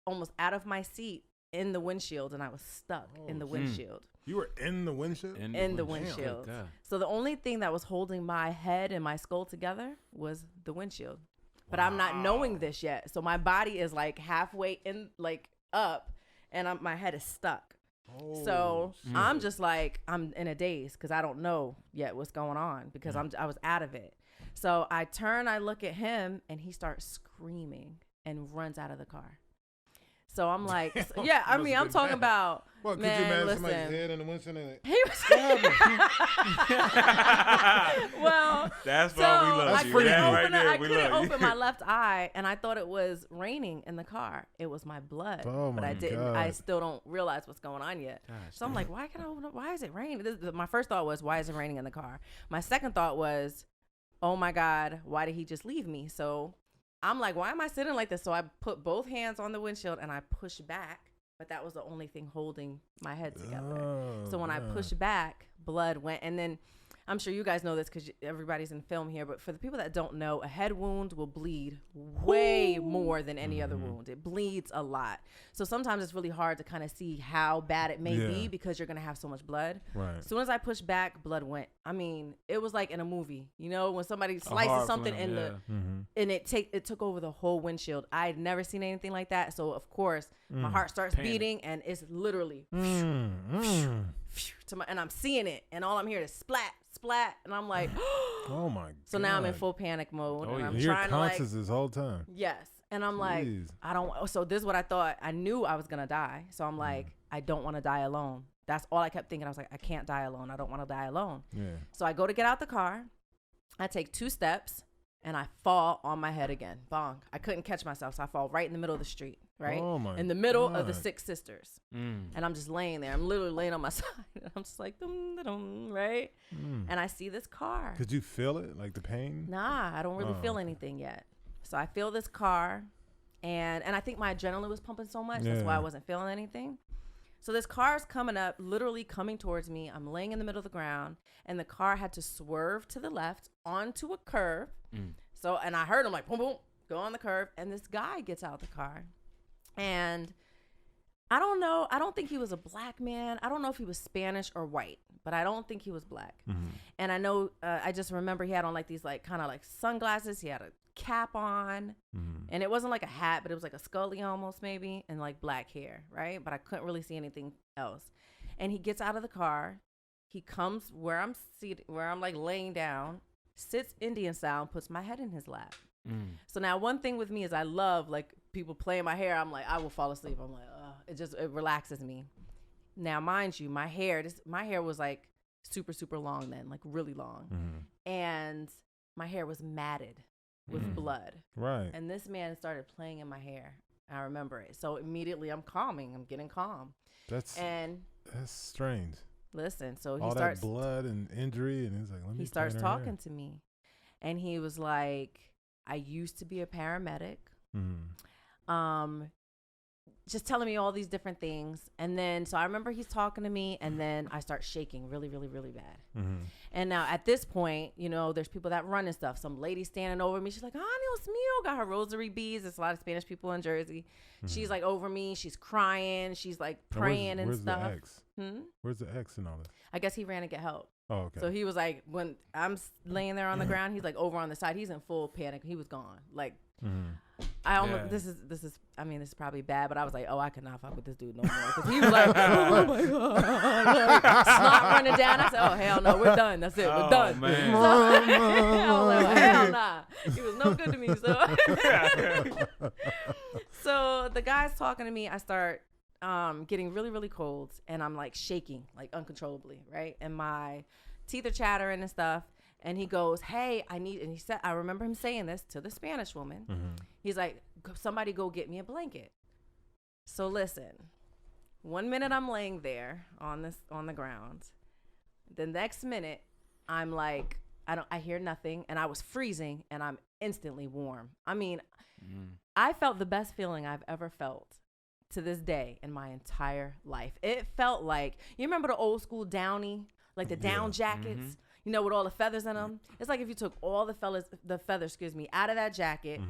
almost out of my seat in the windshield, and I was stuck in the windshield. You were in the windshield? In the windshield. So the only thing that was holding my head and my skull together was the windshield. But I'm not knowing this yet. So my body is like halfway in, like up, and my head is stuck. So I'm just like, I'm in a daze because I don't know yet what's going on because I was out of it. So I turn, I look at him, and he starts screaming and runs out of the car. So I'm like, yeah, I mean, I'm talking about, Well, could man, you imagine listen. somebody's head in the windshield? And like, He was well, That's so why we love I you. couldn't That open, right there, I we couldn't love you. open my left eye, and I thought it was raining in the car. It was my blood, Oh but my I didn't. God. I still don't realize what's going on yet. So I'm like, why can I open up? Why is it raining? My first thought was, why is it raining in the car? My second thought was, oh my God, why did he just leave me? So I'm like, why am I sitting like this? So I put both hands on the windshield and I push back, but that was the only thing holding my head together. So when I pushed back, blood went. And then I'm sure you guys know this because everybody's in film here, but for the people that don't know, a head wound will bleed way more than any other wound. It bleeds a lot. So sometimes it's really hard to kind of see how bad it may be because you're going to have so much blood. Right. As soon as I pushed back, blood went. I mean, it was like in a movie, you know, when somebody slices something in the, and it took over the whole windshield. I had never seen anything like that. So of course my heart starts beating, and it's literally to my, and I'm seeing it, and all I'm hearing is splat, splat, and I'm like, oh my God. So now I'm in full panic mode, and I'm You're trying conscious to like, this whole time. yes, and I'm like, I don't. So this is what I thought. I knew I was gonna die, so I'm like, I don't want to die alone. That's all I kept thinking. I was like, I can't die alone. I don't want to die alone. Yeah. So I go to get out the car. I take 2 steps, and I fall on my head again. Bong. I couldn't catch myself, so I fall right in the middle of the street, right? Oh my in the middle God. of the 6 sisters. And I'm just laying there. I'm literally laying on my side. I'm just like, dum, right? And I see this car. Could you feel it? Like the pain? Nah, I don't really feel anything yet. So I feel this car, and I think my adrenaline was pumping so much. That's why I wasn't feeling anything. So this car is coming up, literally coming towards me. I'm laying in the middle of the ground, and the car had to swerve to the left onto a curve. So, and I heard him like, boom, boom, go on the curve. And this guy gets out of the car, and I don't know. I don't think he was a black man. I don't know if he was Spanish or white, but I don't think he was black. And I know, I just remember he had on like these like kind of like sunglasses. He had a cap on, and it wasn't like a hat, but it was like a scully almost maybe, and like black hair, right? But I couldn't really see anything else. And he gets out of the car. He comes where I'm seated, where I'm like laying down, sits Indian style, and puts my head in his lap. So now one thing with me is I love like people playing my hair. I'm like, I will fall asleep. I'm like, it relaxes me. Now, mind you, my hair was like super, super long then, like really long. And my hair was matted with blood. Right. And this man started playing in my hair. I remember it. So immediately I'm getting calm. That's strange. Listen, so he all starts that blood and injury, and he's like, let me. He starts talking to me, and he was like, I used to be a paramedic. Just telling me all these different things. And then, so I remember he's talking to me, and then I start shaking really, really, really bad. And now at this point, you know, there's people that run and stuff. Some lady standing over me. She's like, Dios mío, got her rosary beads. There's a lot of Spanish people in Jersey. She's like over me. She's crying. She's like praying and stuff. Where's the X? Where's the X and all that? I guess he ran to get help. Oh, okay. So he was like, when I'm laying there on the ground, he's like over on the side. He's in full panic. He was gone. Like, I almost, this is probably bad, but I was like, oh, I could not fuck with this dude no more. Because he was like, oh my God. Like, snot running down. I said, oh, hell no, we're done. That's it. We're done. Man. So, I was like, well, hell nah. He was no good to me. So the guy's talking to me. I start getting really, really cold, and I'm like shaking, like uncontrollably, right? And my teeth are chattering and stuff. And he goes, hey, and he said, I remember him saying this to the Spanish woman. He's like, somebody go get me a blanket. So listen, 1 minute I'm laying there on the ground. The next minute, I'm like, I hear nothing, and I was freezing, and I'm instantly warm. I mean, I felt the best feeling I've ever felt to this day in my entire life. It felt like, you remember the old school Downy, like the down jackets, you know, with all the feathers in them? It's like if you took all the feathers, out of that jacket,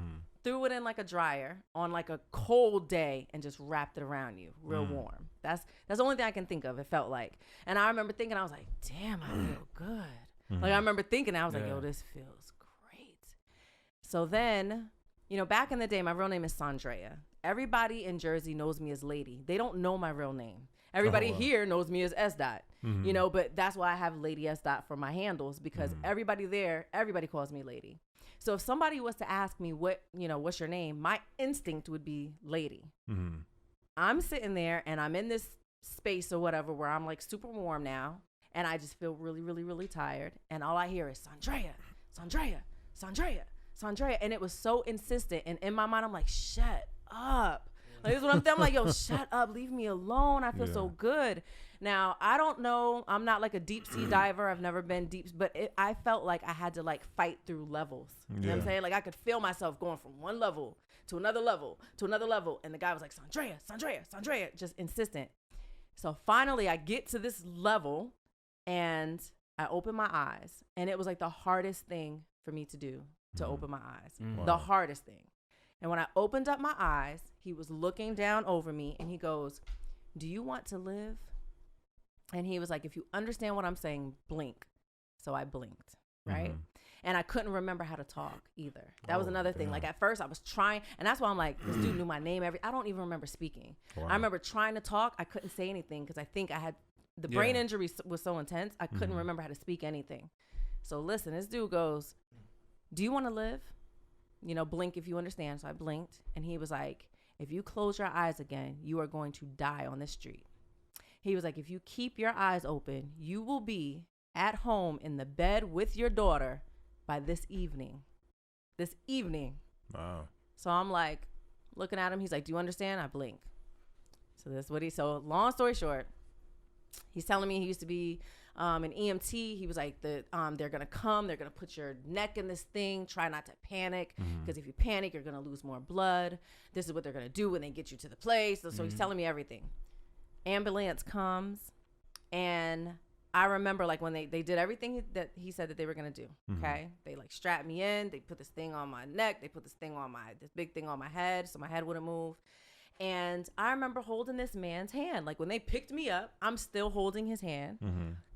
threw it in like a dryer on like a cold day and just wrapped it around you real warm. That's the only thing I can think of, it felt like. And I remember thinking, I was like, damn, I feel good. Like I remember thinking, I was like, yo, this feels great. So then, you know, back in the day, my real name is Sandrea. Everybody in Jersey knows me as Lady. They don't know my real name. Everybody here knows me as SDOT, you know, but that's why I have Lady SDOT for my handles, because everybody calls me Lady. So if somebody was to ask me what's your name, my instinct would be Lady. I'm sitting there and I'm in this space or whatever where I'm like super warm now, and I just feel really, really, really tired. And all I hear is Sandrea, Sandrea, Sandrea, Sandrea. And it was so insistent. And in my mind, I'm like, shut up. Like, this is what I'm thinking. I'm like, yo, shut up. Leave me alone. I feel so good. Now, I don't know. I'm not like a deep sea diver. I've never been deep. But I felt like I had to like fight through levels. You know what I'm saying? Like I could feel myself going from one level to another level to another level. And the guy was like, Sandrea, Sandrea, Sandrea, just insistent. So finally I get to this level and I open my eyes. And it was like the hardest thing for me to do, to open my eyes. Wow. The hardest thing. And when I opened up my eyes, he was looking down over me and he goes, do you want to live? And he was like, if you understand what I'm saying, blink. So I blinked, right? And I couldn't remember how to talk either. That was another thing. Like at first I was trying, and that's why I'm like, this dude knew my name. I don't even remember speaking. I remember trying to talk. I couldn't say anything because I think I had, the brain injury was so intense, I couldn't remember how to speak anything. So listen, this dude goes, do you want to live? You know, blink if you understand. So I blinked, and he was like, if you close your eyes again, you are going to die on this street. He was like, if you keep your eyes open, you will be at home in the bed with your daughter by this evening. This evening. Wow. So I'm like, looking at him. He's like, do you understand? I blink. So that's what so long story short, he's telling me he used to be an EMT. He was like, they're going to come. They're going to put your neck in this thing. Try not to panic, because if you panic, you're going to lose more blood. This is what they're going to do when they get you to the place. So he's telling me everything. Ambulance comes, and I remember like when they did everything that he said that they were going to do. Okay. They like strapped me in. They put this thing on my neck. They put this big thing on my head so my head wouldn't move. And I remember holding this man's hand. Like when they picked me up, I'm still holding his hand.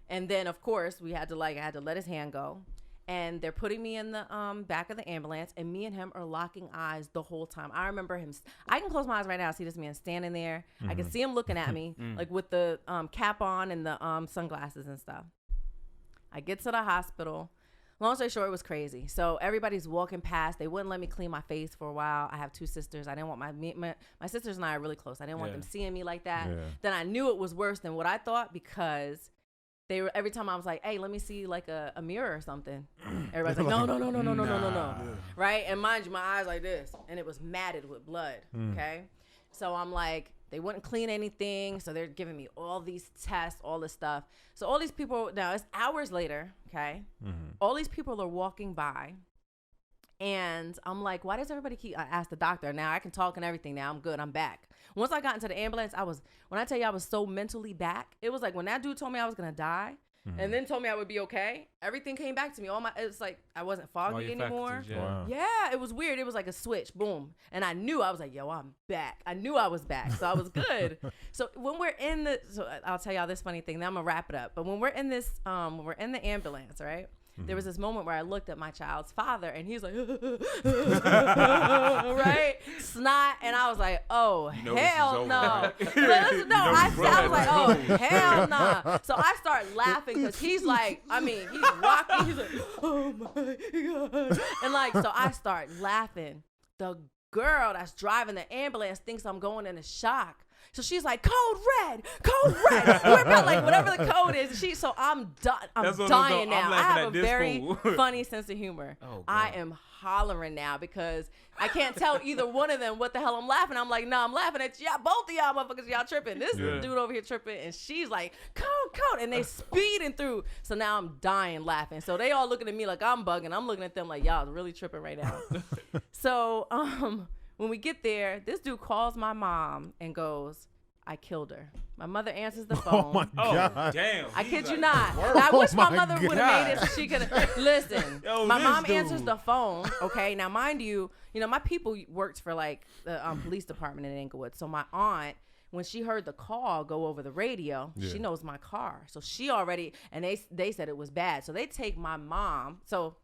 And then of course I had to let his hand go. And they're putting me in the back of the ambulance, and me and him are locking eyes the whole time. I remember him. I can close my eyes right now. I see this man standing there. I can see him looking at me, like with the cap on and the sunglasses and stuff. I get to the hospital. Long story short, it was crazy. So everybody's walking past. They wouldn't let me clean my face for a while. I have two sisters. I didn't want my sisters and I are really close. I didn't want them seeing me like that. Then I knew it was worse than what I thought, because they were, every time I was like, hey, let me see like a mirror or something. Everybody's like, no. Right? And mind you, my eyes like this, and it was matted with blood. Okay. So I'm like, they wouldn't clean anything. So they're giving me all these tests, all this stuff. So all these people, now it's hours later. Okay. All these people are walking by, and I'm like, why does everybody I asked the doctor. Now I can talk and everything. Now I'm good. I'm back. Once I got into the ambulance, when I tell you I was so mentally back, it was like when that dude told me I was going to die and then told me I would be okay, everything came back to me. It's like I wasn't foggy anymore. Factors, Wow. Yeah, it was weird. It was like a switch, boom. And I knew, I was like, yo, I'm back. I knew I was back. So I was good. So when we're so I'll tell y'all this funny thing. Then I'm going to wrap it up. But when we're in this, when we're in the ambulance, right? There was this moment where I looked at my child's father, and he was like, right? Snot. And I was like, oh, hell no. Right? I was like, oh, hell no. So I start laughing, because he's like, he's rocking. He's like, oh my God. And like, so I start laughing. The girl that's driving the ambulance thinks I'm going into shock. So she's like, code red. We're about like whatever the code is. So I'm done. I'm dying now. I have a very funny sense of humor. Oh, I am hollering now because I can't tell either one of them what the hell I'm laughing. I'm like, no, I'm laughing at y'all, both of y'all motherfuckers, y'all tripping. This dude over here tripping, and she's like, code, and they speeding through. So now I'm dying laughing. So they all looking at me like I'm bugging. I'm looking at them like, y'all really tripping right now. So when we get there, this dude calls my mom and goes, I killed her. My mother answers the phone. Oh my God. Oh, damn. I kid you not. I wish my mother would have made it so she could have. Listen, my mom answers the phone. Okay. Now, mind you, my people worked for like the police department in Inglewood. So my aunt, when she heard the call go over the radio, she knows my car. So she already, and they said it was bad. So they take my mom. So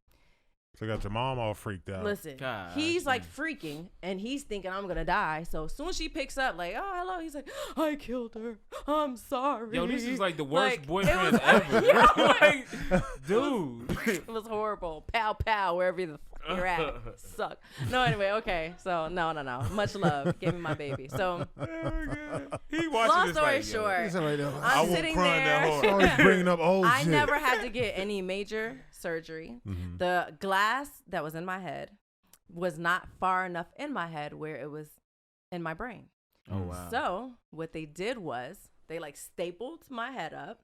got your mom all freaked out. Listen, he's like freaking, and he's thinking I'm gonna die. So as soon as she picks up, like, oh, hello, he's like, I killed her. I'm sorry. Yo, this is like the worst boyfriend ever. Like, dude. It was horrible. Pow, pow, wherever the fuck you're at. Suck. No, anyway, okay. So, no. Much love. Give me my baby. So, he watching long this story like, short, I I'm sitting there. Always bringing up old I shit. never had to get any major surgery. Mm-hmm. The glass that was in my head was not far enough in my head where it was in my brain. Oh, wow. So what they did was they like stapled my head up.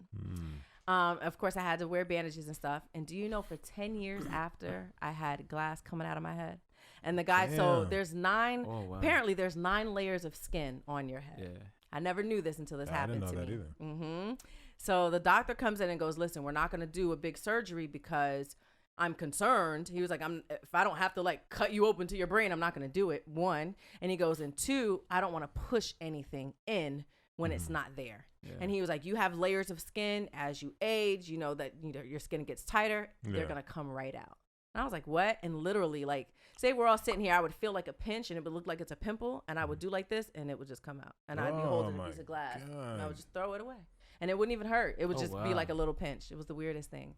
Of course, I had to wear bandages and stuff. And do you know, for 10 years after, I had glass coming out of my head. And the guy, so there's 9, apparently there's 9 layers of skin on your head. Yeah. I never knew this until this happened to me. I didn't know that either. Mm-hmm. So the doctor comes in and goes, listen, we're not going to do a big surgery because I'm concerned. He was like, if I don't have to like cut you open to your brain, I'm not going to do it. 1. And he goes, and 2, I don't want to push anything in when it's not there. Yeah. And he was like, you have layers of skin as you age, that your skin gets tighter. They're going to come right out. And I was like, what? And literally, like, say we're all sitting here, I would feel like a pinch and it would look like it's a pimple, and I would do like this and it would just come out. And I'd be holding a piece of glass and I would just throw it away. And it wouldn't even hurt. It would just be like a little pinch. It was the weirdest thing.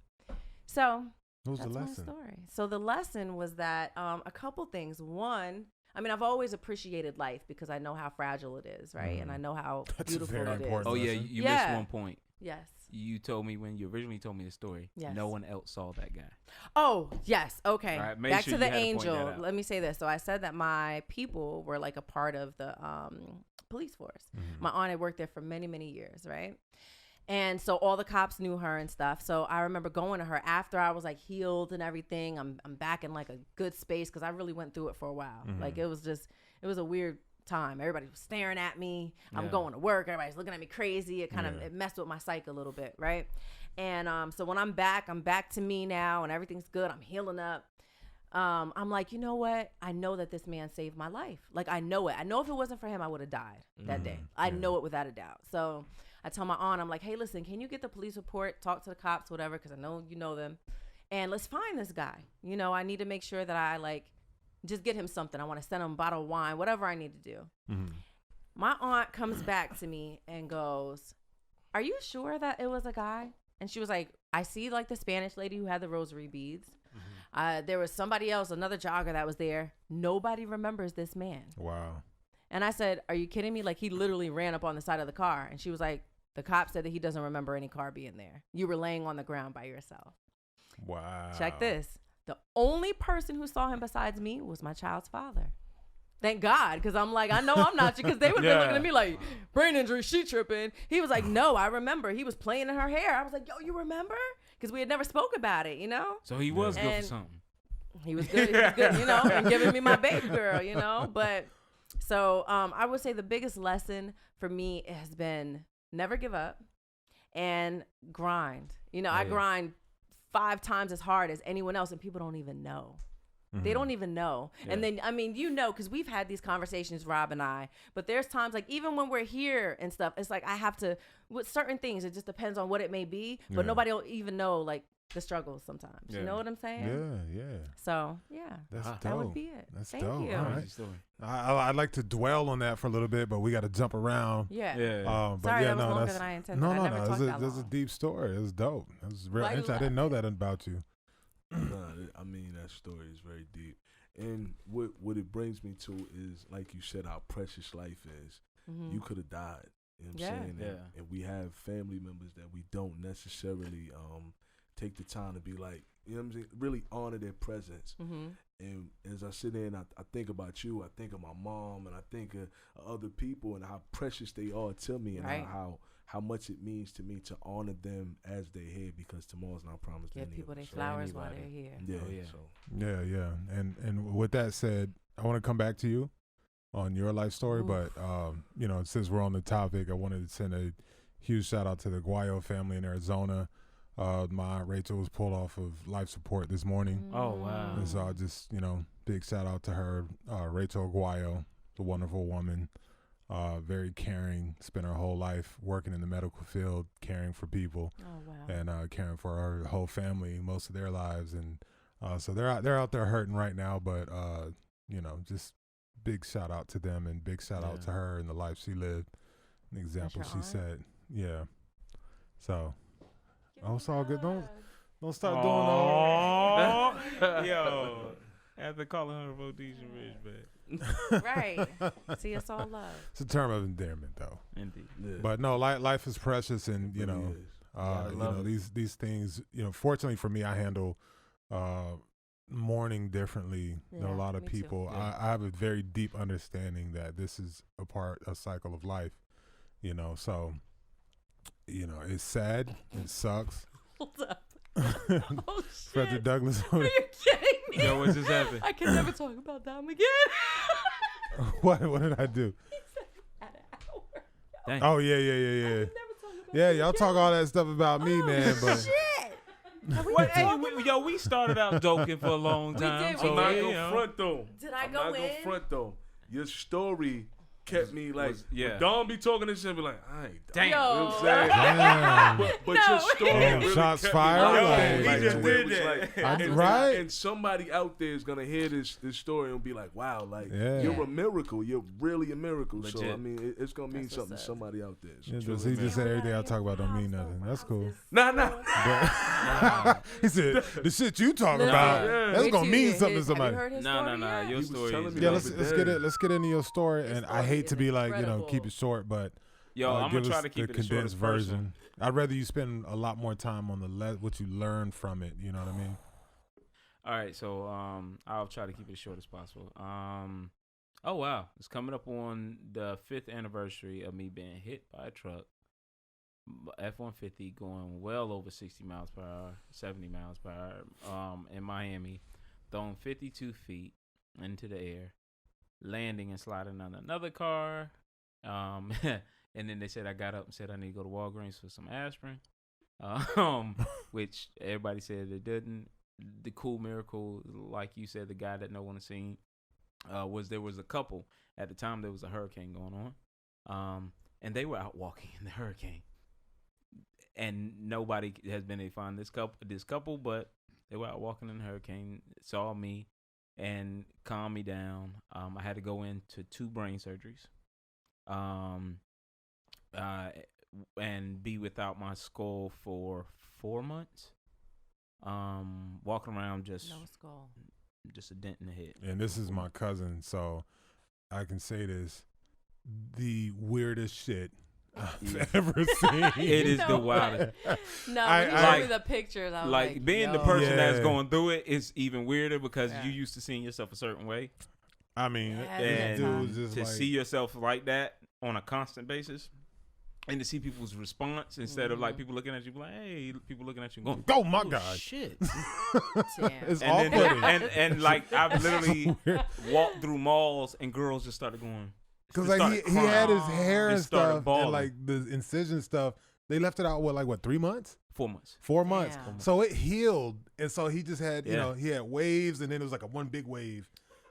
So what was that's the lesson? my story. So the lesson was that a couple things. 1, I mean, I've always appreciated life because I know how fragile it is, right? And I know how beautiful it is. Oh, yeah, you missed one point. Yes. You told me when you originally told me the story, no one else saw that guy. Oh, yes. Okay. Right, back to the angel. Let me say this. So I said that my people were like a part of the police force. Mm-hmm. My aunt had worked there for many, many years, right? And so all the cops knew her and stuff. So I remember going to her after I was like healed and everything. I'm back in like a good space because I really went through it for a while. Mm-hmm. Like it was a weird time. Everybody was staring at me. I'm going to work. Everybody's looking at me crazy. It kind of it messed with my psyche a little bit, right? And so when I'm back to me now and everything's good. I'm healing up. I'm like, you know what? I know that this man saved my life. Like I know it. I know if it wasn't for him, I would have died that day. I know it without a doubt. So I tell my aunt, I'm like, hey, listen, can you get the police report, talk to the cops, whatever, because I know you know them, and let's find this guy. I need to make sure that I like just get him something. I want to send him a bottle of wine, whatever I need to do. Mm-hmm. My aunt comes back to me and goes, are you sure that it was a guy? And she was like, I see like the Spanish lady who had the rosary beads. Mm-hmm. There was somebody else, another jogger that was there. Nobody remembers this man. Wow. And I said, are you kidding me? Like he literally ran up on the side of the car. And she was like, the cop said that he doesn't remember any car being there. You were laying on the ground by yourself. Wow. Check this. The only person who saw him besides me was my child's father. Thank God, because I'm like, I know I'm not you, because they would have been looking at me like, brain injury, she tripping. He was like, no, I remember. He was playing in her hair. I was like, yo, you remember? Because we had never spoke about it, So he was good for something. He was good. He was good, and giving me my baby girl, But so I would say the biggest lesson for me has been never give up and grind. I grind 5 times as hard as anyone else, and people don't even know. Mm-hmm. They don't even know. Yeah. And then, I mean, because we've had these conversations, Rob and I, but there's times like even when we're here and stuff, it's like I have to, with certain things, it just depends on what it may be, but nobody will even know like the struggles sometimes. Yeah. You know what I'm saying? Yeah. So, yeah. That's dope. That would be it. That's Thank dope. you. All right. I'd like to dwell on that for a little bit, but we got to jump around. Yeah. But sorry, that was longer than I intended. No. That's a deep story. It was dope. It was real interesting. I didn't know that about you. I mean, that story is very deep. And what it brings me to is, like you said, how precious life is. you could have died. You know what I'm saying? And we have family members that we don't necessarily take the time to be like, you know what I'm saying, really honor their presence. And as I sit there and I think about you, I think of my mom, and I think of other people and how precious they are to me, and how much it means to me to honor them as they're here, because tomorrow's not promised. Give people their flowers while they're here. Yeah. And with that said, I want to come back to you on your life story, but you know, since we're on the topic, I wanted to send a huge shout out to the Guayo family in Arizona. My Aunt Rachel was pulled off of life support this morning. Oh, wow. And so I just, you know, big shout out to her, Rachel Guayo, the wonderful woman, very caring, spent her whole life working in the medical field, caring for people, and caring for her whole family, most of their lives. And so they're out there hurting right now, but, you know, just big shout out to them, and big shout out to her and the life she lived, an example she set. Yeah. So... Oh, it's all good. Don't start doing all. Yo, after calling her Rhodesia Ridge, right. See, it's all love. It's a term of endearment, though. Indeed. Yeah. But no, life is precious, and you know, these things. You know, fortunately for me, I handle mourning differently than a lot of people. I have a very deep understanding that this is a cycle of life. You know, so. You know, it's sad. It sucks. Hold up. Oh, shit. Frederick Douglass. Are you kidding me? Yo, what just happened? I can never talk about them again. What did I do? He said at an hour. Dang. Oh, yeah. I can never talk about yeah, y'all talk all that stuff about me, man. But shit. We started out joking for a long time. We did. I'm not going to front, though. Did I go in? I'm not going to front, though. Your story kept me like, yeah. Don be talking this shit and be like, I ain't done. Damn. You know what I'm saying? But your story really shots kept fired. Me He just did that. Right. And somebody out there is going to hear this story and be like, wow, like, you're a miracle. You're really a miracle. Legit. So, I mean, it's going to mean something to somebody out there. So he just said everything I talk about don't mean nothing. That's cool. Nah. He said, the shit you talk about, that's going to mean something to somebody. No. Your story. Yeah, let's get into your story. And I hate to be like, you know, keep it short, but I'm gonna try to keep the it the condensed version. I'd rather you spend a lot more time on what you learn from it. You know what I mean? All right, so I'll try to keep it as short as possible. Oh wow, it's coming up on the 5th anniversary of me being hit by a truck, F-150, going well over 60 miles per hour, 70 miles per hour, in Miami, thrown 52 feet into the air, landing and sliding on another car. And then they said I got up and said I need to go to Walgreens for some aspirin, which everybody said they didn't. The cool miracle, like you said, the guy that no one has seen, was there was a couple at the time. There was a hurricane going on, and they were out walking in the hurricane, and nobody has been able to find this couple, but they were out walking in the hurricane, saw me, and calmed me down. I had to go into 2 brain surgeries, and be without my skull for 4 months. Walking around just no skull, just a dent in the head. And this is my cousin, so I can say this: the weirdest shit I've ever seen. It is the wildest. No, when you showed me the pictures, I was like being the person that's going through it is even weirder because you used to seeing yourself a certain way. I mean, and to see yourself like that on a constant basis, and to see people's response instead of like people looking at you like, hey, people looking at you going, oh my God, shit. It's and off-putting. And like I've literally walked through malls and girls just started going. Because like he had his hair and stuff, balling. and like the incision stuff, they left it out, 3 months? 4 months. 4 months. So it healed. And so he just had, you know, he had waves, and then it was like a one big wave.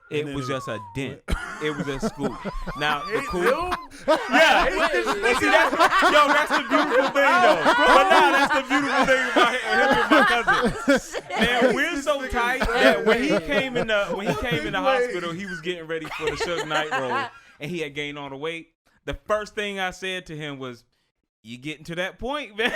It was just a dent. It was a scoop. Now, the cool. See, that's the beautiful thing, though. But now that's the beautiful thing about him and my cousin. Man, we're so tight that when he came in the hospital, he was getting ready for the Suge Knight role, and he had gained all the weight. The first thing I said to him was, you getting to that point, man.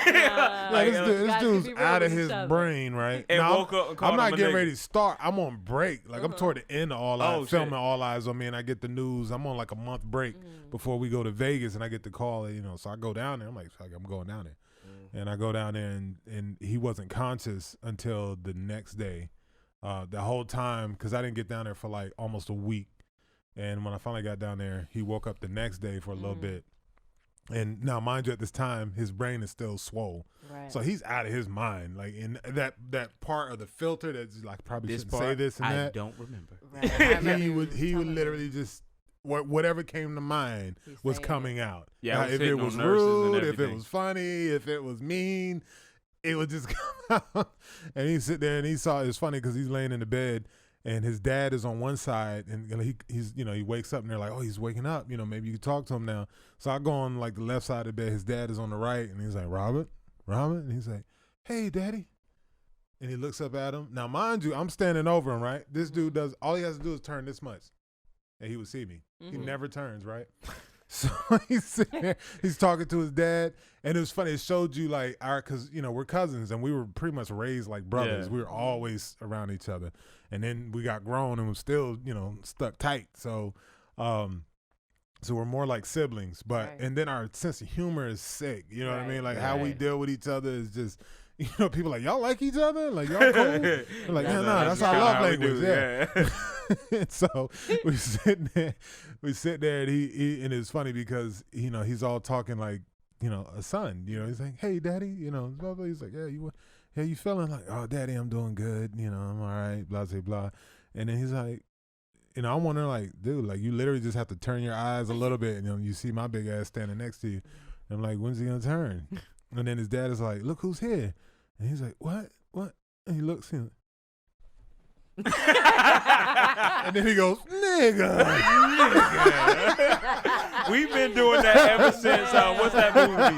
This dude's out of his brain, right? And now, woke up and called I'm not him a getting nigga. ready to start. I'm on break. Like I'm toward the end of All Eyes, filming shit. All Eyes on Me, and I get the news. I'm on like a month break before we go to Vegas, and I get the call. So I go down there. I'm like, fuck, I'm going down there, and I go down there, and he wasn't conscious until the next day. The whole time, because I didn't get down there for like almost a week, and when I finally got down there, he woke up the next day for a little bit. And now, mind you, at this time, his brain is still swole, so he's out of his mind. Like in that part of the filter that's like probably shouldn't say this and that. I don't remember. Right. he would literally just whatever came to mind was coming out. Yeah, if it was rude, if it was funny, if it was mean, it would just come out. And he sit there and he saw it was funny because he's laying in the bed. And his dad is on one side, and he's he wakes up, and they're like, "Oh, he's waking up. Maybe you can talk to him now." So I go on like the left side of the bed. His dad is on the right, and he's like, "Robert," and he's like, "Hey, Daddy," and he looks up at him. Now, mind you, I'm standing over him, right? This dude does all he has to do is turn this much, and he would see me. He never turns, right? So he's sitting there, he's talking to his dad, and it was funny. It showed you like because we're cousins, and we were pretty much raised like brothers. Yeah. We were always around each other, and then we got grown and we're still stuck tight. So, so we're more like siblings. But and then our sense of humor is sick. You know what I mean? Like how we deal with each other is just. People like, y'all like each other? Like, y'all cool? We're like, yeah, no, that's our love language. Yeah. So we sit there, and he and it's funny because he's all talking like a son. He's like, hey, Daddy, blah, blah. He's like, yeah, you feeling? Like, oh, Daddy, I'm doing good. I'm all right. Blah blah blah. And then he's like, I'm wondering like, dude, like you literally just have to turn your eyes a little bit, and you see my big ass standing next to you. And I'm like, when's he gonna turn? And then his dad is like, look who's here. And he's like, what? And he looks in. And then he goes, nigga. We've been doing that ever since, what's that movie?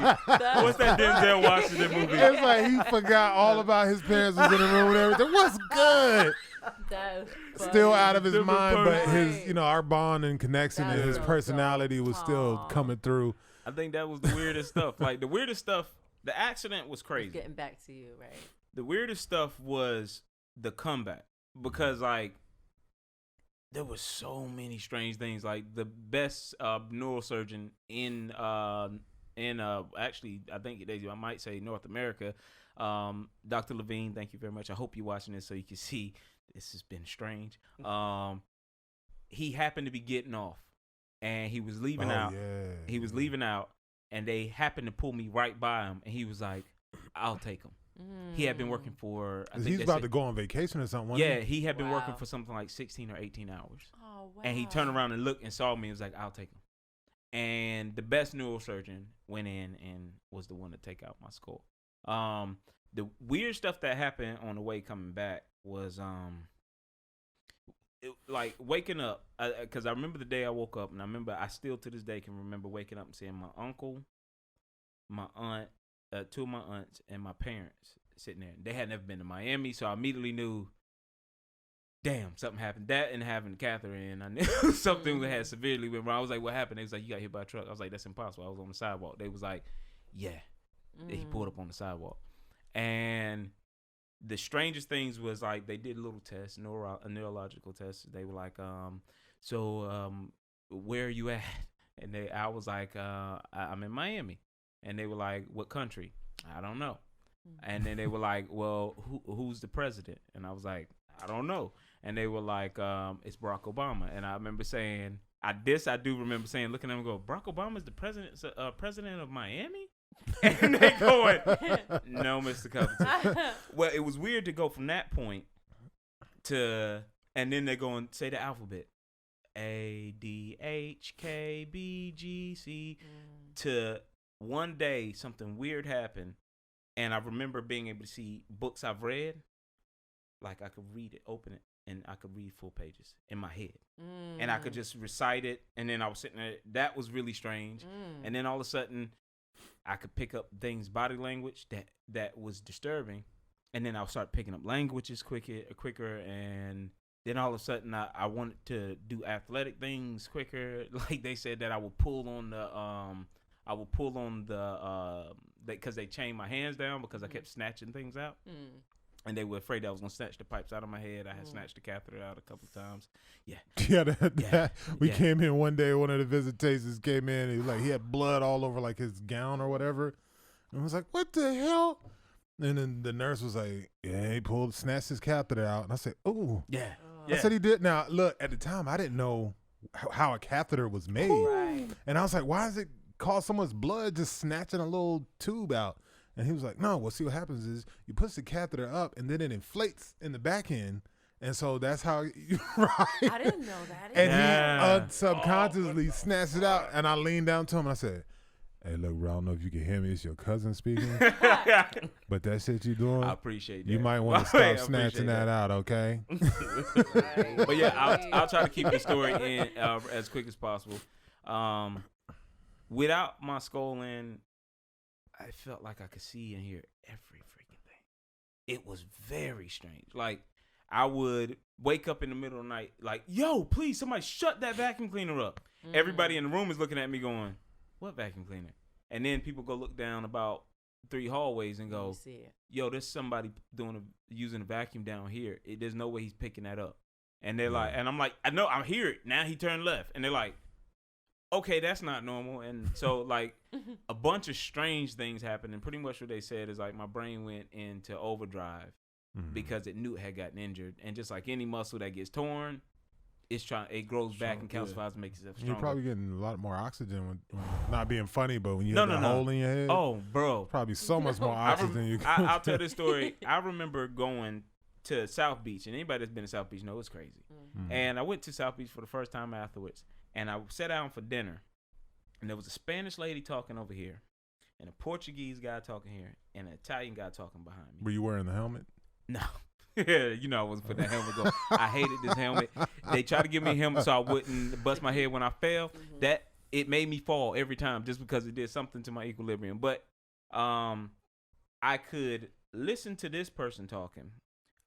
What's that Denzel Washington movie? It's like he forgot all about his parents was in the room and everything. What's good? Still out of his mind, but his, our bond and connection and his personality was still coming through. I think that was the weirdest stuff. Like the weirdest stuff. The accident was crazy. Getting back to you, right? The weirdest stuff was the comeback because, like, there was so many strange things. Like the best neurosurgeon in actually, I think I might say North America, Dr. Levine. Thank you very much. I hope you're watching this so you can see this has been strange. He happened to be getting off, and he was leaving out. Yeah. He was leaving out. And they happened to pull me right by him, and he was like, "I'll take him." He had been working for. He's about to go on vacation or something. Yeah, he had been working for something like 16 or 18 hours. Oh wow! And he turned around and looked and saw me and was like, "I'll take him." And the best neurosurgeon went in and was the one to take out my skull. The weird stuff that happened on the way coming back was like waking up, because I remember the day I woke up, and I still to this day can remember waking up and seeing my uncle, my aunt, two of my aunts, and my parents sitting there. They had never been to Miami, so I immediately knew, damn, something happened. That and having Catherine, I knew something had severely went wrong. I was like, what happened? They was like, you got hit by a truck. I was like, that's impossible. I was on the sidewalk. They was like, yeah. He pulled up on the sidewalk. And the strangest things was like they did a little test, a neurological test. They were like, where are you at? And I was like, I'm in Miami. And they were like, what country? I don't know. And then they were like, well, who's the president? And I was like, I don't know. And they were like, it's Barack Obama. And I remember saying, I do remember saying, looking at them and go, Barack Obama is the president of Miami? And they going, no, Mr. Covington. Well, it was weird to go from that point to, and then they go and say the alphabet, A, D, H, K, B, G, C, to one day something weird happened, and I remember being able to see books I've read, like I could read it, open it, and I could read full pages in my head, and I could just recite it, and then I was sitting there. That was really strange, and then all of a sudden, I could pick up things, body language that was disturbing, and then I'll start picking up languages quicker, and then all of a sudden I wanted to do athletic things quicker. Like they said that I would pull on the I would pull on the because they chained my hands down because I kept snatching things out. And they were afraid I was gonna snatch the pipes out of my head. I had snatched the catheter out a couple of times. Yeah. We came in one day. One of the visitations came in. And he had blood all over like his gown or whatever. And I was like, "What the hell?" And then the nurse was like, "Yeah, he snatched his catheter out." And I said, "Ooh, yeah." I said he did. Now look, at the time I didn't know how a catheter was made, Right. and I was like, "Why does it cause so much blood just snatching a little tube out?" And he was like, "No, well, see what happens is you push the catheter up and then it inflates in the back end. And so that's how you right." I didn't know that. And he subconsciously snatched it out. And I leaned down to him and I said, "Hey, look, bro, I don't know if you can hear me. It's your cousin speaking. But that shit you doing, I appreciate that. you might want to stop snatching that out, okay?" But yeah, I'll try to keep the story in as quick as possible. Without my skull in, I felt like I could see and hear every freaking thing. It was very strange. Like, I would wake up in the middle of the night, like, "Yo, please, somebody shut that vacuum cleaner up." Everybody in the room is looking at me going, "What vacuum cleaner?" And then people go look down about 3 hallways and go, "Yo, there's somebody using a vacuum down here. There's no way he's picking that up." And they're like, and I'm like, "I know, I hear it." Now he turned left. And they're like, "Okay, that's not normal." And so, like, a bunch of strange things happened. And pretty much what they said is, like, my brain went into overdrive because it knew it had gotten injured. And just like any muscle that gets torn, it grows back and calcifies and makes itself stronger. You're probably getting a lot more oxygen when not being funny, but when you have a hole in your head. Oh, bro. Probably so much more oxygen you can. I'll tell this story. I remember going to South Beach, and anybody that's been to South Beach knows it's crazy. And I went to South Beach for the first time afterwards. And I sat down for dinner, and there was a Spanish lady talking over here, and a Portuguese guy talking here, and an Italian guy talking behind me. Were you wearing the helmet? No. You know I wasn't putting that helmet on. I hated this helmet. They tried to give me a helmet so I wouldn't bust my head when I fell. That it made me fall every time just because it did something to my equilibrium. But I could listen to this person talking.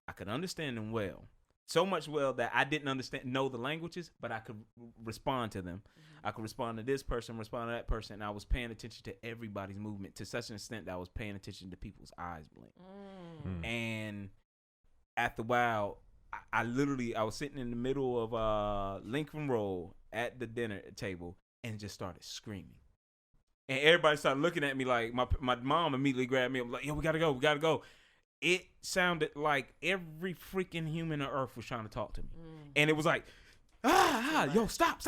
I could understand them well. So much well that I didn't know the languages, but I could respond to them. I could respond to this person, respond to that person, and I was paying attention to everybody's movement to such an extent that I was paying attention to people's eyes blink. And after a while, I was sitting in the middle of Lincoln Road at the dinner table and just started screaming. And everybody started looking at me like my mom immediately grabbed me. I'm like, "Yo, we gotta go. It sounded like every freaking human on earth was trying to talk to me. And it was like, yo, stop.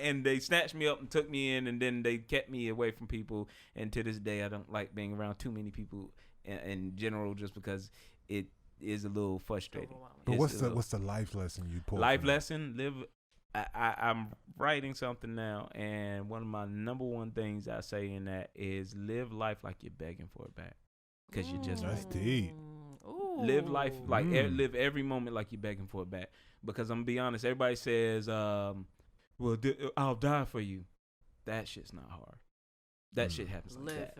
And they snatched me up and took me in, and then they kept me away from people. And to this day, I don't like being around too many people in general just because it is a little frustrating. But what's the life lesson you pulled? Life lesson, I'm writing something now, and one of my number one things I say in that is live life like you're begging for it back. Because you just that's deep. Live life like live every moment like you're begging for it back. Because I'm gonna be honest, everybody says, "Well, I'll die for you." That shit's not hard. That shit happens like that.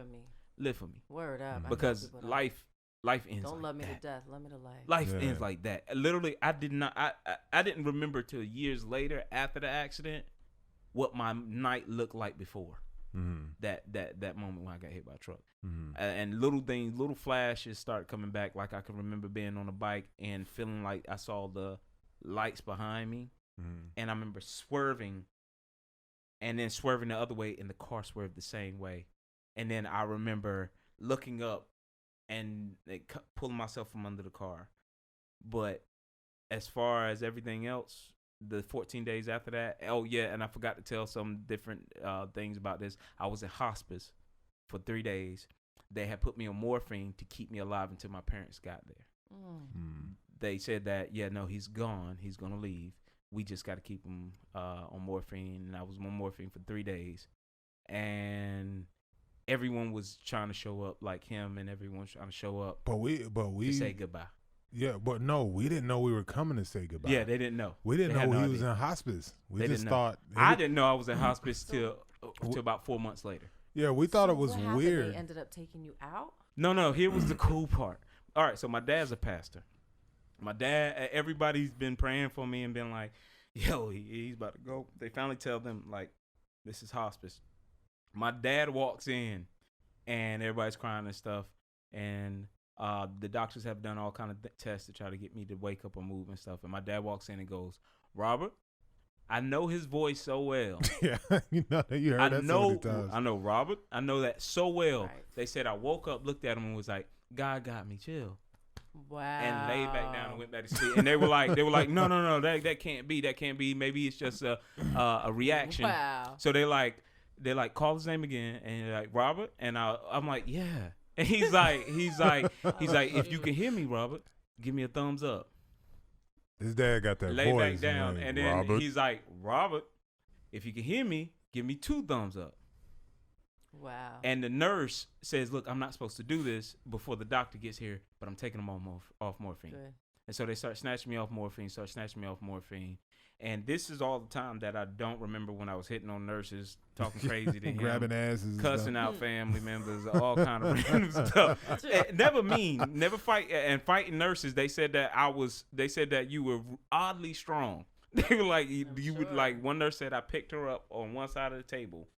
Live for me. Word up. Because life ends. Don't like love me that. to death. Love me to life. Life ends like that. Literally, I didn't remember till years later after the accident what my night looked like before. That moment when I got hit by a truck. And little flashes start coming back. Like I can remember being on a bike and feeling like I saw the lights behind me, and I remember swerving and then swerving the other way, and the car swerved the same way. And then I remember looking up and pulling myself from under the car. But as far as everything else, the 14 days after that, and I forgot to tell some different things about this. I was in hospice for 3 days. They had put me on morphine to keep me alive until my parents got there. They said that, he's gone. He's going to leave. We just got to keep him on morphine. And I was on morphine for 3 days. And everyone was trying to show up like him, and everyone was trying to show up to say goodbye. Yeah, but no, we didn't know we were coming to say goodbye. Yeah, they didn't know. We didn't know he was in hospice. We just thought. I didn't know I was in hospice till about 4 months later. Yeah, we thought it was weird. They ended up taking you out? No, here was the cool part. All right, so my dad's a pastor. My dad, everybody's been praying for me and been like, yo, he's about to go. They finally tell them, like, this is hospice. My dad walks in, and everybody's crying and stuff, and the doctors have done all kind of tests to try to get me to wake up or move and stuff. And my dad walks in and goes, "Robert, I know his voice so well." Yeah, you heard that so many times. I know Robert. I know that so well. Right. They said I woke up, looked at him, and was like, "God got me, chill." Wow. And laid back down and went back to sleep. And they were like, no, that can't be. Maybe it's just a reaction. Wow. So they're like, call his name again, and they're like, Robert, and I'm like, yeah. And he's like, if you can hear me, Robert, give me a thumbs up. His dad got that Lay voice. back down, like, and then Robert. he's like, Robert, if you can hear me, give me 2 thumbs up. Wow. And the nurse says, look, I'm not supposed to do this before the doctor gets here, but I'm taking him off morphine. Good. And so they start snatching me off morphine. And this is all the time that I don't remember when I was hitting on nurses, talking crazy to him, grabbing asses, cussing out family members, all kind of random stuff. Never mean, never fight, and fighting nurses. They said that you were oddly strong. They were like, you would like. One nurse said I picked her up on one side of the table,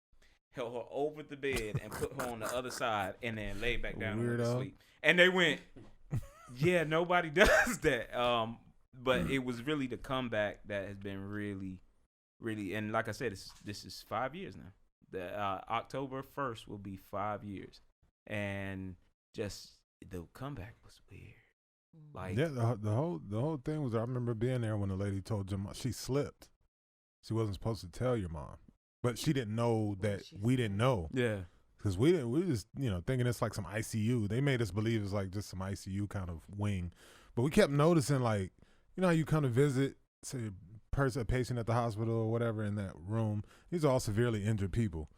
held her over the bed, and put her on the other side, and then laid back down and went to sleep. And they went, yeah, nobody does that. But it was really the comeback that has been really, really, and like I said, this is 5 years now. The October 1st will be 5 years, and just the comeback was weird. Like, yeah, the whole thing was, I remember being there when the lady told your mom she slipped. She wasn't supposed to tell your mom, but she didn't know that we didn't know. Yeah, because we were just thinking it's like some ICU. They made us believe it's like just some ICU kind of wing, but we kept noticing, like, how you come to visit, say, a patient at the hospital or whatever in that room. These are all severely injured people.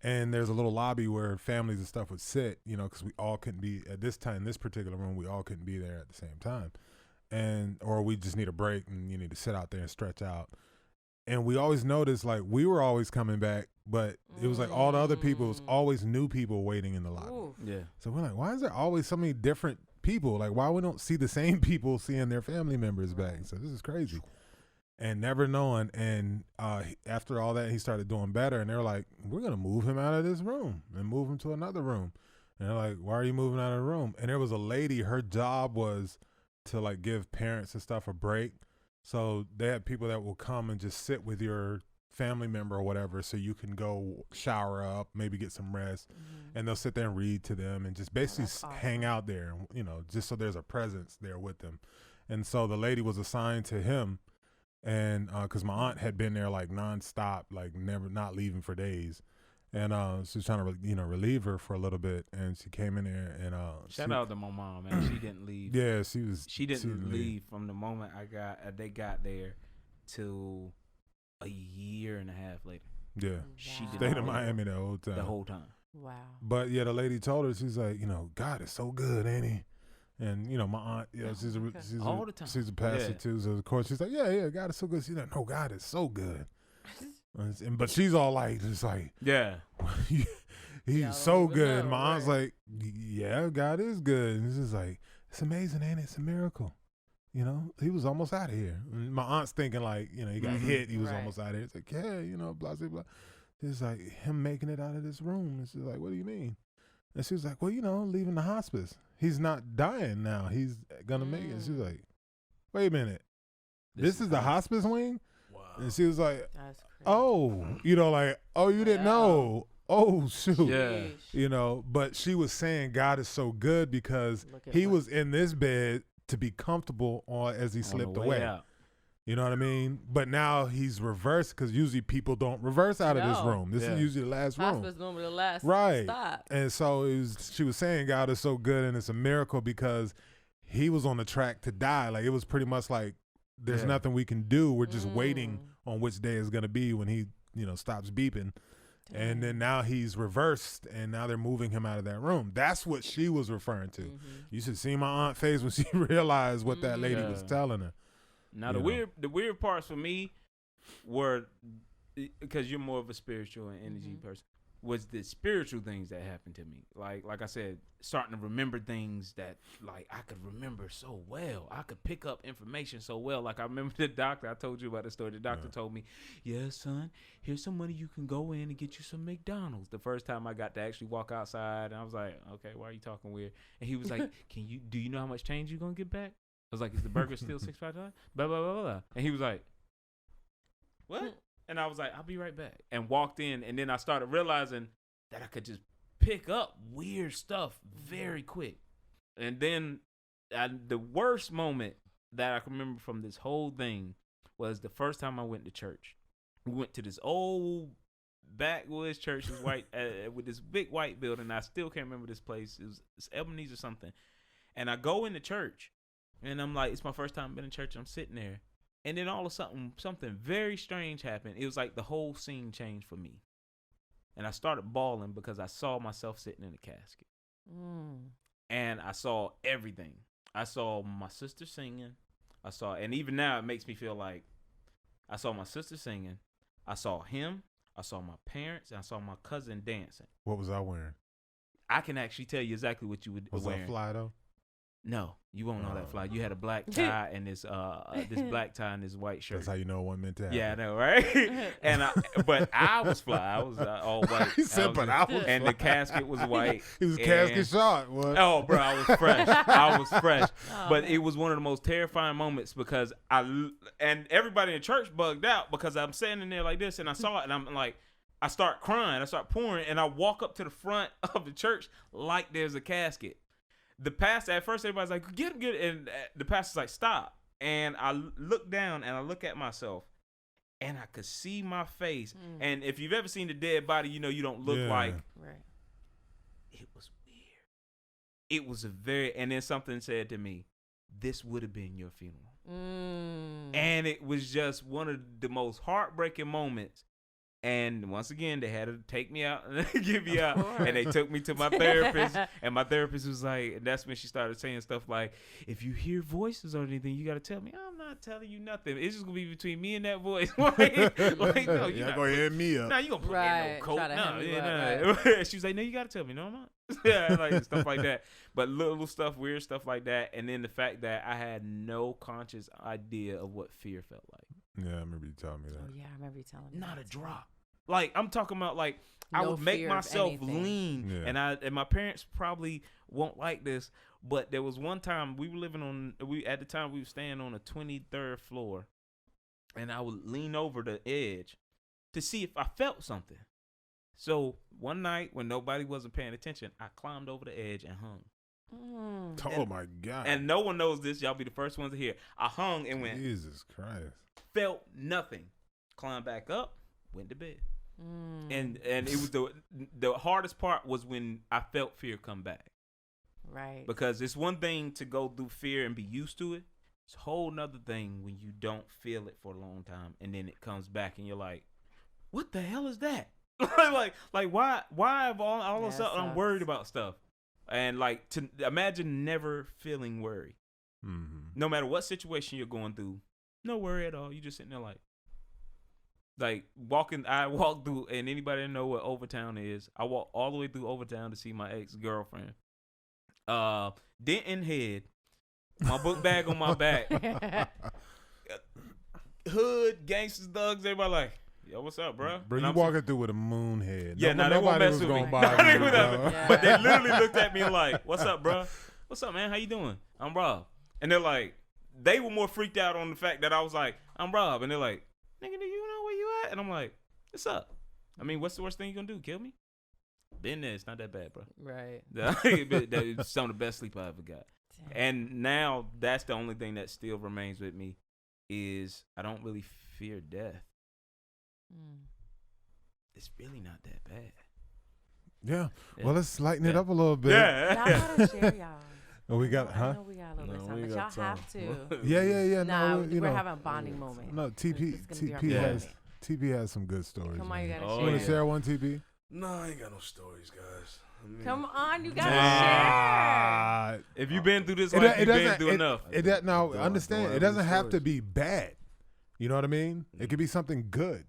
And there's a little lobby where families and stuff would sit, because we all couldn't be at this time, in this particular room, we all couldn't be there at the same time. Or we just need a break and you need to sit out there and stretch out. And we always noticed, like, we were always coming back, but it was like all the other people, it was always new people waiting in the lobby. Ooh. yeah. So we're like, why is there always so many different people? Like, why we don't see the same people seeing their family members back? So this is crazy. And never knowing. And after all that, he started doing better. And they're like, we're going to move him out of this room and move him to another room. And they're like, why are you moving out of the room? And there was a lady, her job was to, like, give parents and stuff a break. So they had people that will come and just sit with your family member or whatever, so you can go shower up, maybe get some rest, and they'll sit there and read to them and just basically hang out there, just so there's a presence there with them. And so the lady was assigned to him, and because my aunt had been there like nonstop, like not leaving for days, and she was trying to relieve her for a little bit, and she came in there and shout out to my mom, man. She didn't leave. Yeah, she didn't leave from the moment they got there till a year and a half later. Yeah, wow. She stayed in Miami the whole time. Wow. But yeah, the lady told her, she's like, God is so good, ain't he? And my aunt, she's all the time. She's a pastor too, so of course she's like, yeah, God is so good. She's like, no, God is so good. But she's all like, just like, yeah, he's so good. And my aunt's like, yeah, God is good. And it's just like, it's amazing, ain't it? It's a miracle. He was almost out of here. And my aunt's thinking like, he got hit. He was almost out of here. It's like, yeah, blah, blah, blah. It's like him making it out of this room. It's just like, what do you mean? And she was like, well, leaving the hospice. He's not dying now. He's going to make it. She's like, wait a minute. This is the hospice wing? Wow. And she was like, That's crazy. oh, you didn't know. Oh, shoot. Yeah. But she was saying God is so good because he was in this bed to be comfortable as he slipped away. Out. You know what I mean? But now he's reversed because usually people don't reverse out of this room. This is usually the last room. Hospice normally the last stop. And so she was saying God is so good and it's a miracle because he was on the track to die. Like, it was pretty much like there's nothing we can do. We're just waiting on which day is going to be when he, stops beeping. Damn. And then now he's reversed, and now they're moving him out of that room. That's what she was referring to. You should see my aunt's face when she realized what that lady was telling her. Now the weird parts for me were, because you're more of a spiritual and energy person, was the spiritual things that happened to me. Like I said, starting to remember things that like I could remember so well. I could pick up information so well. Like I remember the doctor, I told you about the story. The doctor told me, yeah, son, here's some money you can go in and get you some McDonald's. The first time I got to actually walk outside, and I was like, okay, why are you talking weird? And he was like, do you know how much change you're going to get back? I was like, is the burger still $65? Blah, blah, blah, blah. And he was like, what? And I was like, I'll be right back. And walked in, and then I started realizing that I could just pick up weird stuff very quick. And then the worst moment that I can remember from this whole thing was the first time I went to church. We went to this old backwoods church, this white with this big white building. I still can't remember this place. It's Ebenezer or something. And I go into church, and I'm like, it's my first time being in church. I'm sitting there. And then all of a sudden, something very strange happened. It was like the whole scene changed for me. And I started bawling because I saw myself sitting in a casket. And I saw everything. I saw my sister singing. And even now it makes me feel like I saw my sister singing. I saw him. I saw my parents. And I saw my cousin dancing. What was I wearing? I can actually tell you exactly what you were wearing. Was I fly though? No, you won't know that fly. You had a black tie and this black tie and this white shirt. That's how you know one meant to happen. Yeah, I know, right? But I was fly. I was all white. He said, but I was and fly. The casket was white. He was casket shot. What? Oh, bro, I was fresh. I was fresh. But it was one of the most terrifying moments because and everybody in church bugged out because I'm sitting in there like this and I saw it and I'm like, I start crying. I start pouring and I walk up to the front of the church like there's a casket. The pastor, at first everybody's like, get him, and the pastor's like, stop. And I look down and I look at myself and I could see my face. And if you've ever seen a dead body, you know you don't look like. Right. It was weird. It was and then something said to me, this would have been your funeral. And it was just one of the most heartbreaking moments. And once again, they had to take me out and give me out. And they took me to my therapist. And my therapist was like, and that's when she started saying stuff like, if you hear voices or anything, you got to tell me. I'm not telling you nothing. It's just going to be between me and that voice. like no, you're not going to hit me up. No, you going to put me in no coat. No. She was like, no, you got to tell me. No, I'm not. Yeah, like stuff like that. But little stuff, weird stuff like that. And then the fact that I had no conscious idea of what fear felt like. Yeah, I remember you telling me that. Oh, yeah, I remember you telling me. Not a drop. Like, I'm talking about, like, I No would make fear of myself anything. lean. Yeah. And my parents probably won't like this, but there was one time we were at the time we were staying on a 23rd floor, and I would lean over the edge to see if I felt something. So one night when nobody wasn't paying attention, I climbed over the edge and hung. Oh, my God. And no one knows this. Y'all be the first ones to hear. I hung and went. Jesus Christ. Felt nothing. Climbed back up, went to bed. And it was the hardest part was when I felt fear come back. Right. Because it's one thing to go through fear and be used to it. It's a whole nother thing when you don't feel it for a long time and then it comes back and you're like, what the hell is that? like why have all of a sudden I'm worried about stuff? And like to imagine never feeling worry. No matter what situation you're going through, no worry at all. You just sitting there like walking. I walk through, and anybody that know what Overtown is, I walk all the way through Overtown to see my ex-girlfriend. Denton head, my book bag on my back, hood, gangsters, thugs, everybody like, yo, what's up, bro? Bro, you walking through with a moon head. Yeah, they won't mess with me. But they literally looked at me like, what's up, bro? What's up, man? How you doing? I'm Rob. And they're like, they were more freaked out on the fact that I was like, I'm Rob. And they're like, nigga, do you know where you at? And I'm like, what's up? I mean, what's the worst thing you gonna do? Kill me? Been there. It's not that bad, bro. Right. That's some of the best sleep I ever got. Damn. And now that's the only thing that still remains with me is I don't really fear death. It's really not that bad. Yeah. Well, let's lighten it up a little bit. Y'all gotta share y'all. Oh, we got, I know we got a little bit of time, but y'all have to. Yeah. No, we're having a bonding moment. No, TP has some good stories. Come on, you gotta share. You want to share one, TP? No, I ain't got no stories, guys. Come on, you gotta share. If you've been through this life, you've been through enough. Now, understand, it doesn't have to be bad. You know what I mean? It could be something good.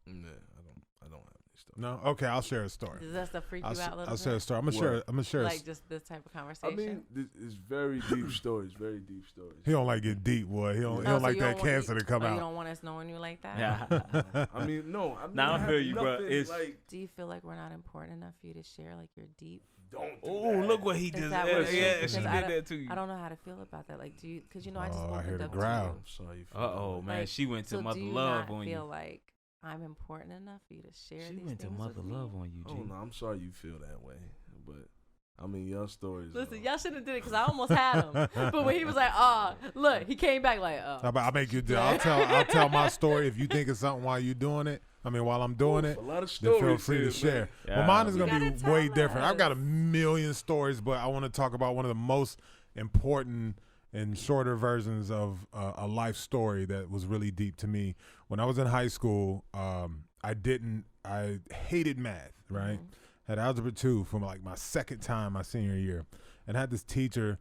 Yeah, I don't have any No? Okay, I'll share a story. Does that stuff freak you out a little I'll bit? share a story. I'm gonna share. Like just this type of conversation. I mean, it's very deep stories. Very deep stories. He don't like get deep, boy. He don't so like you that don't cancer to come You out. don't want us knowing you like that? Yeah. I mean, no. I mean, Now I feel you, bro. nothing, It's like, Do you feel like we're not important enough for you to share like your deep? don't. Do Oh, that. look what he Is just that what it yeah, is? she Because did that to you. I don't know how to feel about that. Like, do you? Because I just Oh, I hear opened the up growl. I'm sorry. You feel Uh-oh, man. Like, She went to so Mother do you Love not on feel you. like I'm important enough for you to share She these went to things Mother with me? Love on you, G. Oh no, I'm sorry you feel that way, but I mean your stories. Listen, y'all shouldn't have did it because I almost had him. But when he was like, "Oh, look," he came back like, "Oh." I'll make you do. I'll tell my story if you think it's something while you doing it. I mean, while I'm doing it, a lot of then stories. feel free to here, share. man. Yeah. Well, mine is You gonna be gotta way tell different. I've got a us. million stories, but I want to talk about one of the most important and shorter versions of a life story that was really deep to me. When I was in high school, I hated math, right? Had algebra 2 from like my second time my senior year, and had this teacher,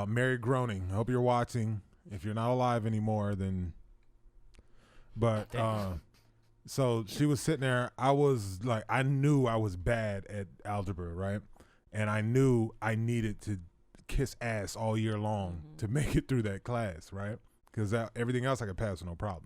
Mary Groening. I hope you're watching. If you're not alive anymore, then. But so she was sitting there. I was like, I knew I was bad at algebra, right? And I knew I needed to kiss ass all year long to make it through that class, right? Because everything else I could pass with no problem.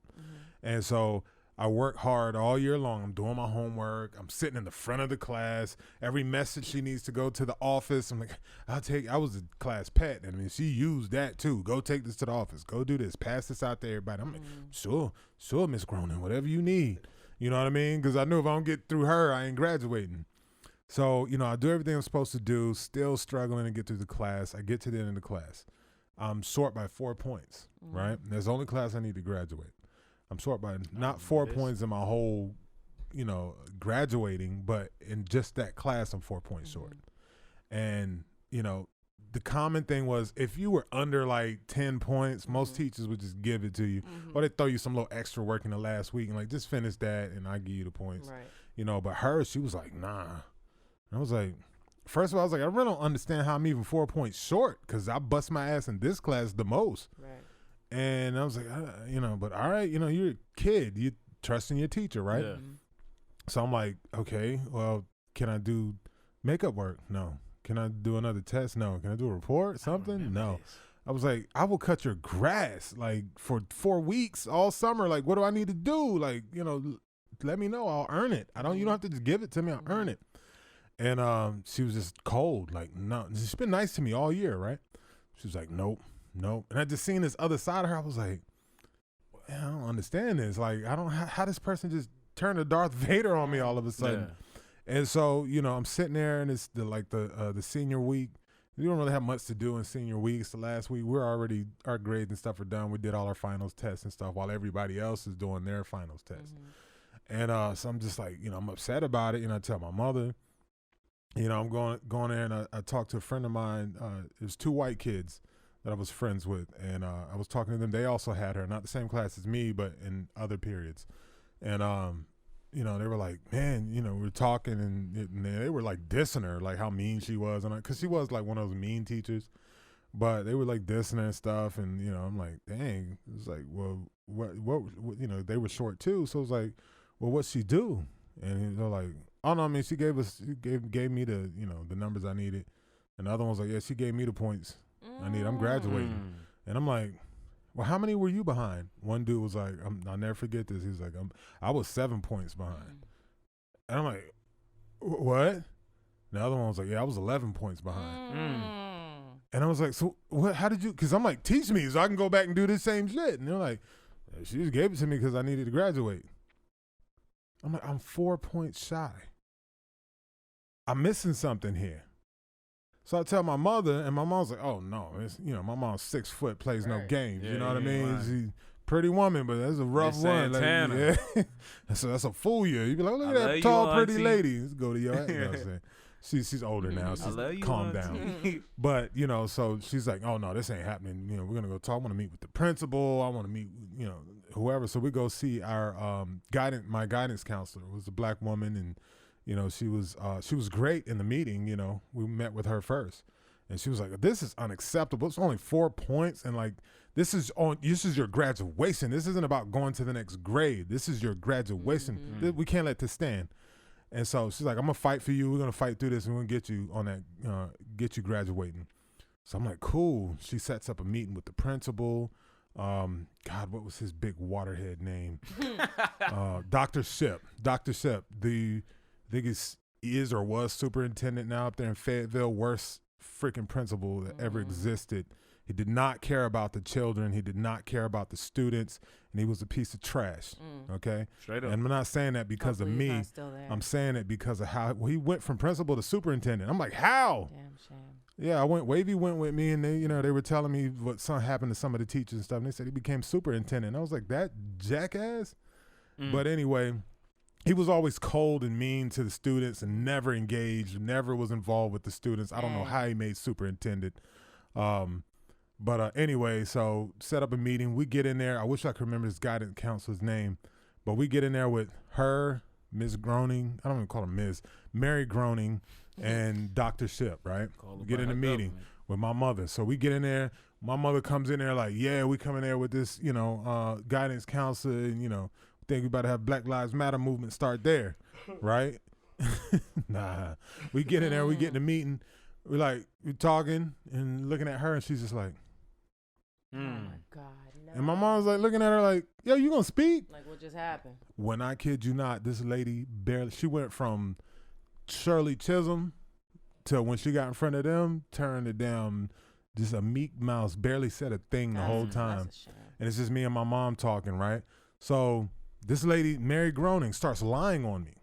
And so I work hard all year long. I'm doing my homework. I'm sitting in the front of the class. Every message she needs to go to the office, I'm like, I was a class pet. And I mean, she used that too. Go take this to the office. Go do this. Pass this out to everybody. I'm like, sure, Miss Cronin, whatever you need. You know what I mean? Because I knew if I don't get through her, I ain't graduating. So, I do everything I'm supposed to do, still struggling to get through the class. I get to the end of the class. I'm short by 4 points, right? And that's the only class I need to graduate. I'm short by not 4 points in my whole, graduating, but in just that class, I'm 4 points short. And, the common thing was if you were under like 10 points, most teachers would just give it to you. Or they throw you some little extra work in the last week and like, just finish that and I give you the points. Right. But her, she was like, nah. And I was like, first of all, I was like, I really don't understand how I'm even 4 points short because I bust my ass in this class the most. Right. And I was like, but all right, you're a kid. You trusting your teacher, right? Yeah. So I'm like, okay, well, can I do makeup work? No. Can I do another test? No. Can I do a report? Something? No. I was like, I will cut your grass like for 4 weeks all summer. Like, what do I need to do? Like, let me know. I'll earn it. You don't have to just give it to me. I'll earn it. And she was just cold. Like, no. She's been nice to me all year, right? She was like, nope. And I just seen this other side of her. I was like, man, I don't understand this. Like, I don't how this person just turned to Darth Vader on me all of a sudden. Yeah. And so, I'm sitting there and it's the senior week. We don't really have much to do in senior week. It's the last week. Our grades and stuff are done. We did all our finals tests and stuff while everybody else is doing their finals tests. And so I'm just like, I'm upset about it. I tell my mother, I'm going there and I talked to a friend of mine. It was 2 white kids that I was friends with. And I was talking to them. They also had her, not the same class as me, but in other periods. And, they were like, man, we were talking and they were like dissing her, like how mean she was. And because she was like one of those mean teachers, but they were like dissing her and stuff. And, I'm like, dang, it's like, well, what, they were short too. So it was like, well, what'd she do? And they're like, oh no, I mean, she gave me the, the numbers I needed. And the other one was like, yeah, she gave me the points I need. I'm graduating. And I'm like, well, how many were you behind? One dude was like, I'll never forget this. He was like, I was 7 points behind. And I'm like, what? The other one was like, yeah, I was 11 points behind. And I was like, so what? How did you? Because I'm like, teach me so I can go back and do this same shit. And they're like, she just gave it to me because I needed to graduate. I'm like, I'm 4 points shy. I'm missing something here. So I tell my mother, and my mom's like, oh, no. It's, my mom's 6 foot, plays no games. Yeah, you know what I yeah, mean? right. She's a pretty woman, but that's a rough Miss one. Santana. Yeah. So that's a fool you. You be like, look I at love that you, tall, pretty auntie. lady. Let's go to your ass. You know what I'm saying? She's older now. I She's love you, calm auntie. down. But, so she's like, oh, no, this ain't happening. We're going to go talk. I want to meet with the principal. I want to meet, whoever. So we go see our my guidance counselor. It was a black woman, and, she was great in the meeting. We met with her first. And she was like, this is unacceptable. It's only 4 points. And like, this is your graduation. This isn't about going to the next grade. This is your graduation. We can't let this stand. And so she's like, I'm gonna fight for you. We're gonna fight through this, and we're gonna get you on that, get you graduating. So I'm like, cool. She sets up a meeting with the principal. God, what was his big waterhead name? Dr. Ship. Dr. Ship, the biggest is or was superintendent now up there in Fayetteville, worst freaking principal that ever existed. He did not care about the children. He did not care about the students, and he was a piece of trash. Okay, straight up. And I'm not saying that because Hopefully of me. he's not still there. I'm saying it because of how he went from principal to superintendent. I'm like, how? Damn shame. Yeah, Wavyy went with me, and they were telling me what happened to some of the teachers and stuff. And they said he became superintendent. And I was like, that jackass. But anyway, he was always cold and mean to the students and never engaged, never was involved with the students. I don't know how he made superintendent. But anyway, so set up a meeting. We get in there. I wish I could remember this guidance counselor's name, but we get in there with her, Ms. Groening. I don't even call her Ms. Mary Groening and Dr. Ship, right? We get in a meeting with my mother. So we get in there. My mother comes in there like, yeah, we come in there with this, guidance counselor, and, think we about to have Black Lives Matter movement start there, right? Nah. We get in there. We get in the meeting. We're talking and looking at her, and she's just like, oh my God, no. And my mom's like looking at her like, yo, you gonna speak? Like, what just happened? When I kid you not, this lady she went from Shirley Chisholm to when she got in front of them, turned it down, just a meek mouse, barely said a thing the whole time. That's a shame. And it's just me and my mom talking, right? So this lady, Mary Groening, starts lying on me.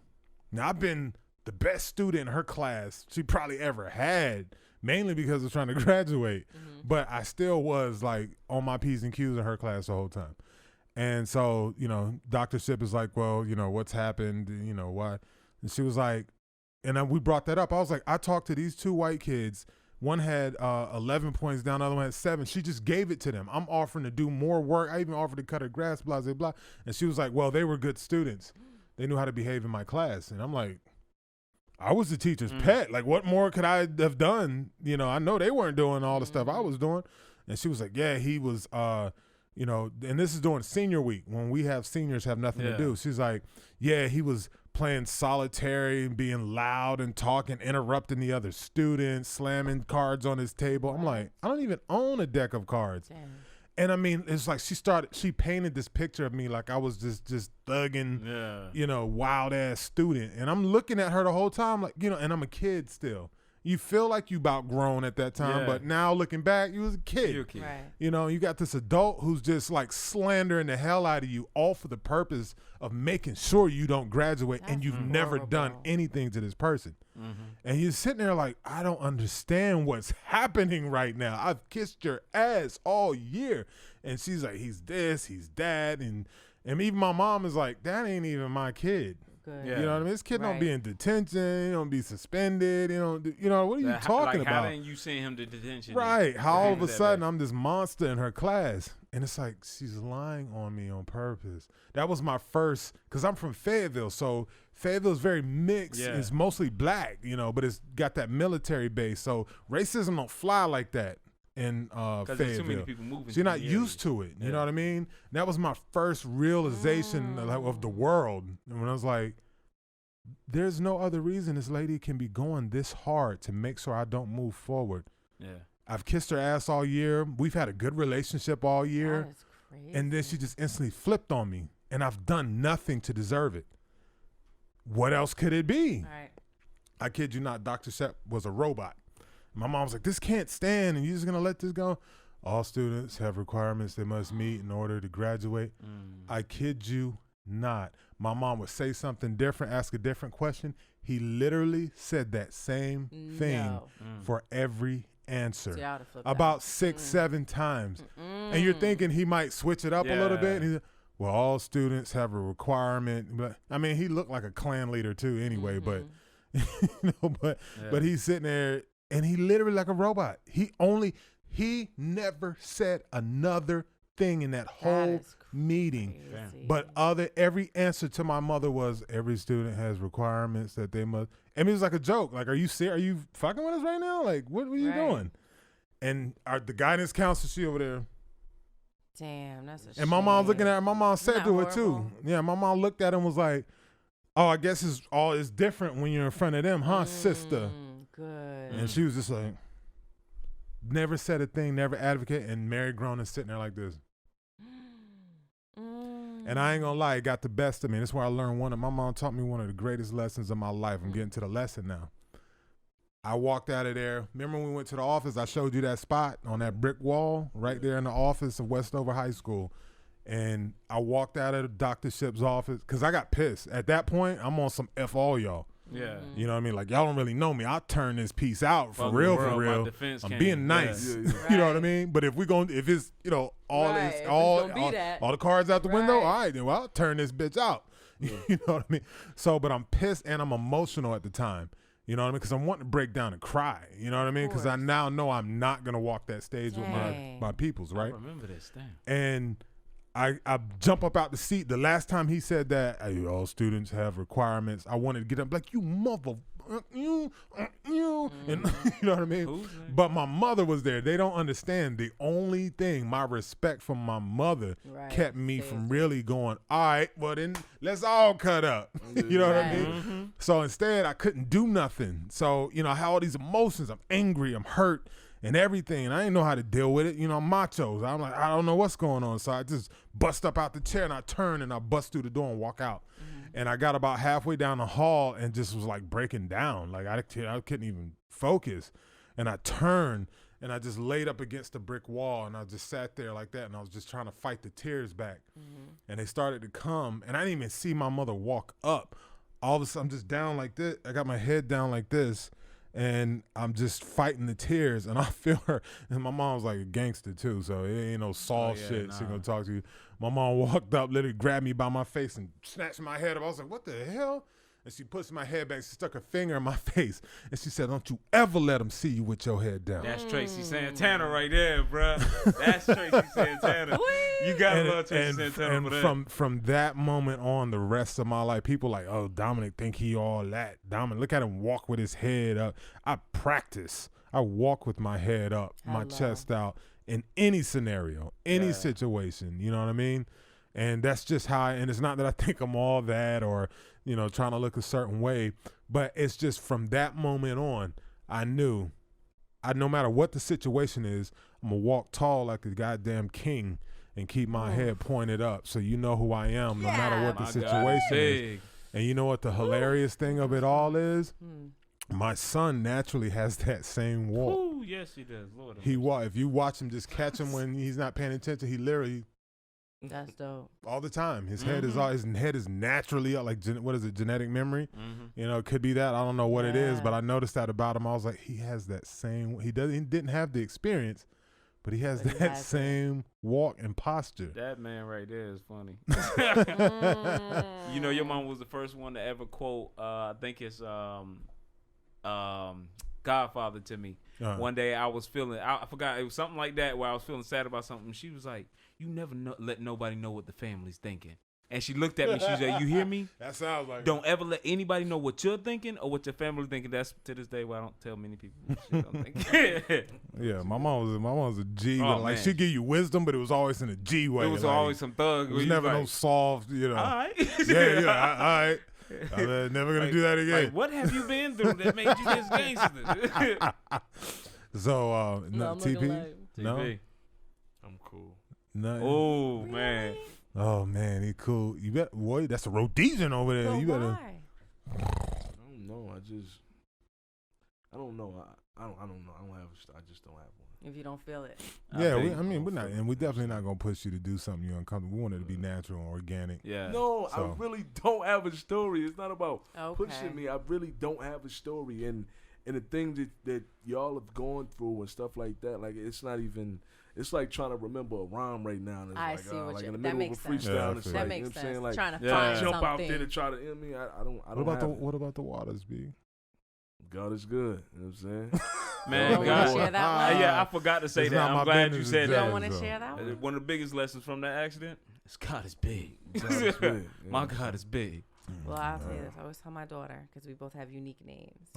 Now, I've been the best student in her class she probably ever had, mainly because of trying to graduate. But I still was on my P's and Q's in her class the whole time. And so, Dr. Ship is like, well, what's happened? Why? And she was like, and then we brought that up. I was like, I talked to these two white kids. One had 11 points down, the other one had 7. She just gave it to them. I'm offering to do more work. I even offered to cut her grass, blah, blah, blah. And she was like, well, they were good students. They knew how to behave in my class. And I'm like, I was the teacher's pet. Like, what more could I have done? I know they weren't doing all the stuff I was doing. And she was like, yeah, he was, and this is during senior week when we have seniors have nothing to do. She's like, yeah, he was playing solitary and being loud and talking, interrupting the other students, slamming cards on his table. I'm like, I don't even own a deck of cards. Damn. And I mean, it's like she painted this picture of me like I was just thugging, wild ass student. And I'm looking at her the whole time, like, and I'm a kid still. You feel like you about grown at that time, but now looking back, you was a kid. You're a kid. Right. You got this adult who's just slandering the hell out of you, all for the purpose of making sure you don't graduate. That's and you've never done anything to this person. And you're sitting there like, I don't understand what's happening right now. I've kissed your ass all year. And she's like, he's this, he's that. And even my mom is like, that ain't even my kid. Good. You know what I mean? This kid don't be in detention. He don't be suspended. What are you talking about? How didn't you send him to detention? Right. How all of a sudden I'm this monster in her class. And it's like, she's lying on me on purpose. That was my first, because I'm from Fayetteville. So Fayetteville's very mixed. Yeah. It's mostly black, but it's got that military base. So racism don't fly like that in Fayetteville. There's too many people moving. So you're not used to it. You know what I mean? And that was my first realization of the world. And when I was like, there's no other reason this lady can be going this hard to make sure I don't move forward. Yeah. I've kissed her ass all year. We've had a good relationship all year. That is crazy. And then she just instantly flipped on me. And I've done nothing to deserve it. What else could it be? Right. I kid you not, Dr. Shep was a robot. My mom was like, this can't stand, and you're just going to let this go? All students have requirements they must meet in order to graduate. I kid you not. My mom would say something different, ask a different question. He literally said that same thing for every answer. About 6, 7 times. And you're thinking he might switch it up a little bit. And he's like, well, all students have a requirement. But I mean, he looked like a Klan leader too anyway, but but he's sitting there and he literally like a robot. He never said another thing in that whole meeting. But every answer to my mother was every student has requirements that they must. I mean, it was like a joke. Like, are you fucking with us right now? Like, what are you doing? And the guidance counselor, she over there. Damn, that's a shame. And my mom's looking at her. My mom said to her too. Yeah, my mom looked at him and was like, oh, I guess it's different when you're in front of them, huh, sister? Good. And she was just like, never said a thing, never advocate, and Mary Grown is sitting there like this. And I ain't gonna lie, it got the best of me. That's where I learned my mom taught me one of the greatest lessons of my life. I'm getting to the lesson now. I walked out of there. Remember when we went to the office, I showed you that spot on that brick wall right there in the office of Westover High School. And I walked out of Dr. Ship's office because I got pissed. At that point, I'm on some F all y'all. Yeah. You know what I mean? Like, y'all don't really know me. I'll turn this piece out for real. I'm being nice. Yeah. You know what I mean? But if it's, all the cards out the window, all right, then well, I'll turn this bitch out. You know what I mean? So, but I'm pissed and I'm emotional at the time. You know what I mean? Because I'm wanting to break down and cry. You know what I mean? Because I now know I'm not going to walk that stage with my peoples, right? I remember this thing. And I jump up out the seat. The last time he said that, hey, all students have requirements, I wanted to get up like, you mother, you, and you know what I mean? But my mother was there. They don't understand. The only thing, my respect from my mother kept me from really going, all right, well then let's all cut up. You know what I mean? So instead, I couldn't do nothing. So, I had all these emotions. I'm angry. I'm hurt. And everything, and I didn't know how to deal with it. Machos. I'm like, I don't know what's going on. So I just bust up out the chair, and I turn, and I bust through the door and walk out. And I got about halfway down the hall and just was like breaking down. Like I couldn't even focus. And I turned, and I just laid up against the brick wall, and I just sat there like that, and I was just trying to fight the tears back. And they started to come, and I didn't even see my mother walk up. All of a sudden, I'm just down like this. I got my head down like this. And I'm just fighting the tears, and I feel her. And my mom's like a gangster too, so it ain't no soft shit. She gonna talk to you. My mom walked up, literally grabbed me by my face and snatched my head up. I was like, what the hell? And she pushed my head back. She stuck her finger in my face, and she said, don't you ever let them see you with your head down. That's Tracy Santana right there, bro. That's Tracy Santana. You got to love Tracy Santana for that. From that moment on, the rest of my life, people like, oh, Dominic think he all that. Dominic, look at him walk with his head up. I practice. I walk with my head up, my chest out in any scenario, any situation. You know what I mean? And that's just how and it's not that I think I'm all that or, trying to look a certain way, but it's just from that moment on, I knew no matter what the situation is, I'm going to walk tall like a goddamn king and keep my head pointed up so you know who I am no matter what the situation is. And you know what the hilarious thing of it all is? My son naturally has that same walk. Ooh, yes, he does. Lord, if you watch him, just catch him when he's not paying attention, he literally... That's dope. All the time. His head is naturally up, like what is it, genetic memory? It could be that. I don't know what it is, but I noticed that about him. I was like, he has that same. He didn't have the experience, but he has that same walk and posture. That man right there is funny. Your mom was the first one to ever quote. I think it's Godfather to me. One day I was feeling. I forgot it was something like that where I was feeling sad about something. She was like, you never let nobody know what the family's thinking. And she looked at me. She said, you hear me? That sounds like don't ever let anybody know what you're thinking or what your family's thinking. That's to this day why I don't tell many people what shit I'm thinking. Yeah, my mom was a G. Like she give you wisdom, but it was always in a G way. It was always some thug. It was never no soft, All right. all right. I'm never gonna do that again. Like, what have you been through that made you this gangster? So, TP? No, I'm cool. No. Oh man. Oh man, he cool. You bet, boy. That's a Rhodesian over there. But you better. Why? I don't know. I don't know. I just don't have one. If you don't feel it. Yeah, we're not, and we're definitely not gonna push you to do something you're uncomfortable. We want it to be natural and organic. Yeah. No, I really don't have a story. It's not about pushing me. I really don't have a story, and the things that y'all have gone through and stuff like that. Like it's not even. It's like trying to remember a rhyme right now. And it's like in the middle of a freestyle. It's that like, makes sense. Saying? Like, trying to find jump something. out there to try to end me. I don't. What about the waters, B? God is good. You know what I'm saying? Man, don't God. share that one? Yeah, I forgot to say that. I'm glad you said that. Don't want to share that one? One of the biggest lessons from that accident is God is big. God is big. Yeah. My God is big. Well, I'll tell you this. I always tell my daughter, because we both have unique names.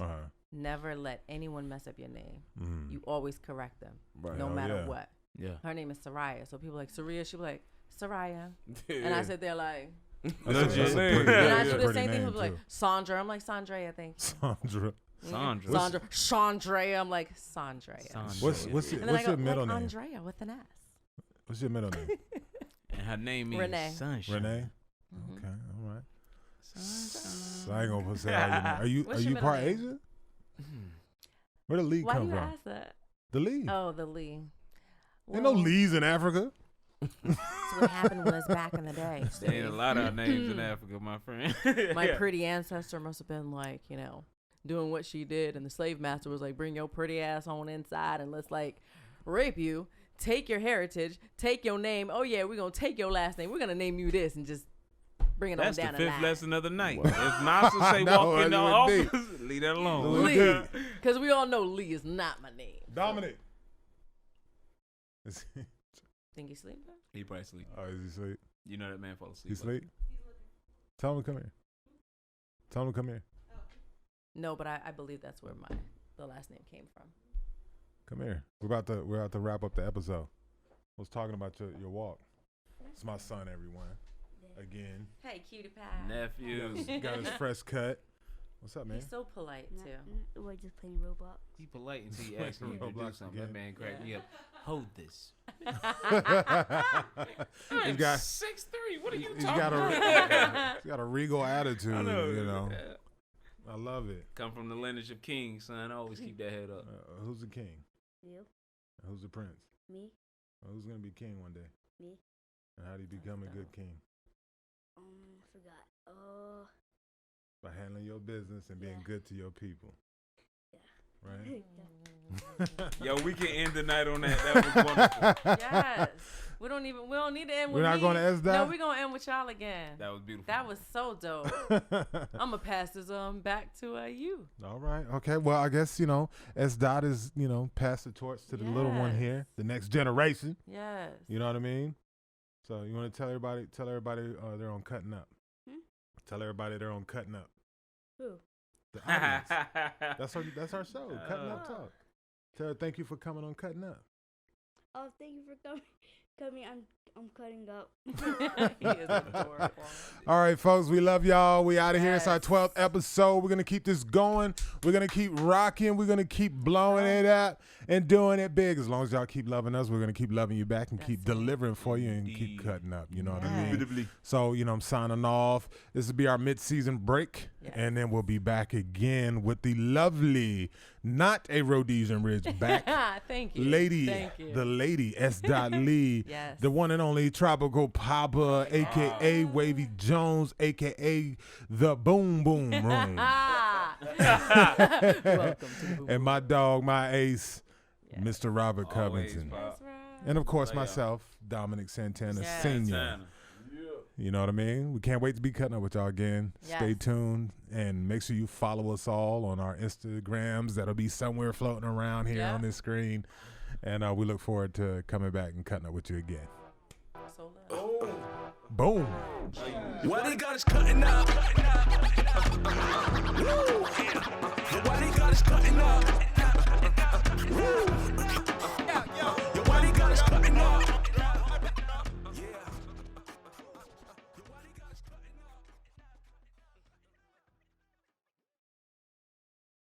Never let anyone mess up your name. You always correct them, no matter what. Yeah. Her name is Soraya. So people are like, Saria, she'll be like, Soraya. And I sit there like, Legit. And I do the pretty same thing. name, He'll be like, too. Sandra. I'm like, Sandrea, thank you. Sandra. Chandrea. I'm like, Sandrea. What's your middle name? Andrea with an S. What's your middle name? And her name means Renee. sunshine. Renee. Mm-hmm. Okay, all right. So I ain't gonna say how you know. Are you your part middle name? Asian? Where the Lee Why do come you from? ask that? The Lee. Oh, the Lee. Ain't no Lees in Africa. That's what happened when it's back in the day. There ain't a lot of names in Africa, my friend. My pretty ancestor must have been like, doing what she did, and the slave master was like, bring your pretty ass on inside and let's like rape you, take your heritage, take your name. Oh yeah, we're gonna take your last name. We're gonna name you this and just bring it That's on down the fifth line. lesson of the night. If Master say walk in the office, leave that alone. Lee, because we all know Lee is not my name. Dominic. Think he's sleeping? He probably sleep. Oh, is he sleep? You know that man fall asleep. He sleep? Tell him to come here. Tell him to come here. No, but I believe that's where the last name came from. Come here. We're about to wrap up the episode. I was talking about your walk. It's my son, everyone. Again. Hey, cutie pie. Nephew. Got his fresh cut. What's up, man? He's so polite too. We're just playing Roblox. He polite until he asks you to do Roblox something. again. That man cracked me up. Hold this. He's got 6'3". What are you he's talking got about? he's got a regal attitude. I know. I love it. Come from the lineage of kings, son. Always keep that head up. Who's the king? You, Who's the prince? me, Who's gonna be king one day? me. And how do you become a good king? Forgot. By handling your business and being Yeah. good to your people. Yeah. Right? Yo, we can end the night on that. That was wonderful. Yes. We don't need to end with We're not me. going to SDOT? No, we're going to end with y'all again. That was beautiful. That was so dope. I'm going to pass this back to you. All right. Okay. Well, I guess, SDOT is, pass the torch to the little one Yes. here, the next generation. Yes. You know what I mean? So you want to tell everybody they're on Cuttin Up. Tell everybody they're on Cuttin Up. Who? The audience. That's our show, Cuttin Up Talk. Tell her thank you for coming on Cuttin Up. Oh, thank you for coming. I'm cutting up. He is adorable. All right, folks, we love y'all. We out of here. It's our Yes. 12th episode. We're going to keep this going. We're going to keep rocking. We're going to keep blowing it up and doing it big. As long as y'all keep loving us, we're going to keep loving you back and keep delivering for you and keep cutting up. You know what I mean? So, I'm signing off. This will be our mid-season break. Yes. And then we'll be back again with the lovely, not a Rhodesian Ridgeback, Thank you. lady, Thank you. the lady, SDOT Lee, Yes. the one and only Tropical Papa, a.k.a. Wavyy Jonez, a.k.a. the Boom Boom Room. Welcome to the Boom And my dog, my ace, Yes. Mr. Robert Always, Covington. Pop. That's right. And of course, Love y'all. myself, Dominic Santana, Yes. Senior. Santana. You know what I mean? We can't wait to be cutting up with y'all again. Stay Yes. tuned and make sure you follow us all on our Instagrams. That'll be somewhere floating around here Yeah. on this screen. And we look forward to coming back and cutting up with you again. So loud. Boom. What they got is cutting up. Woo. What they got is cutting up. Woo.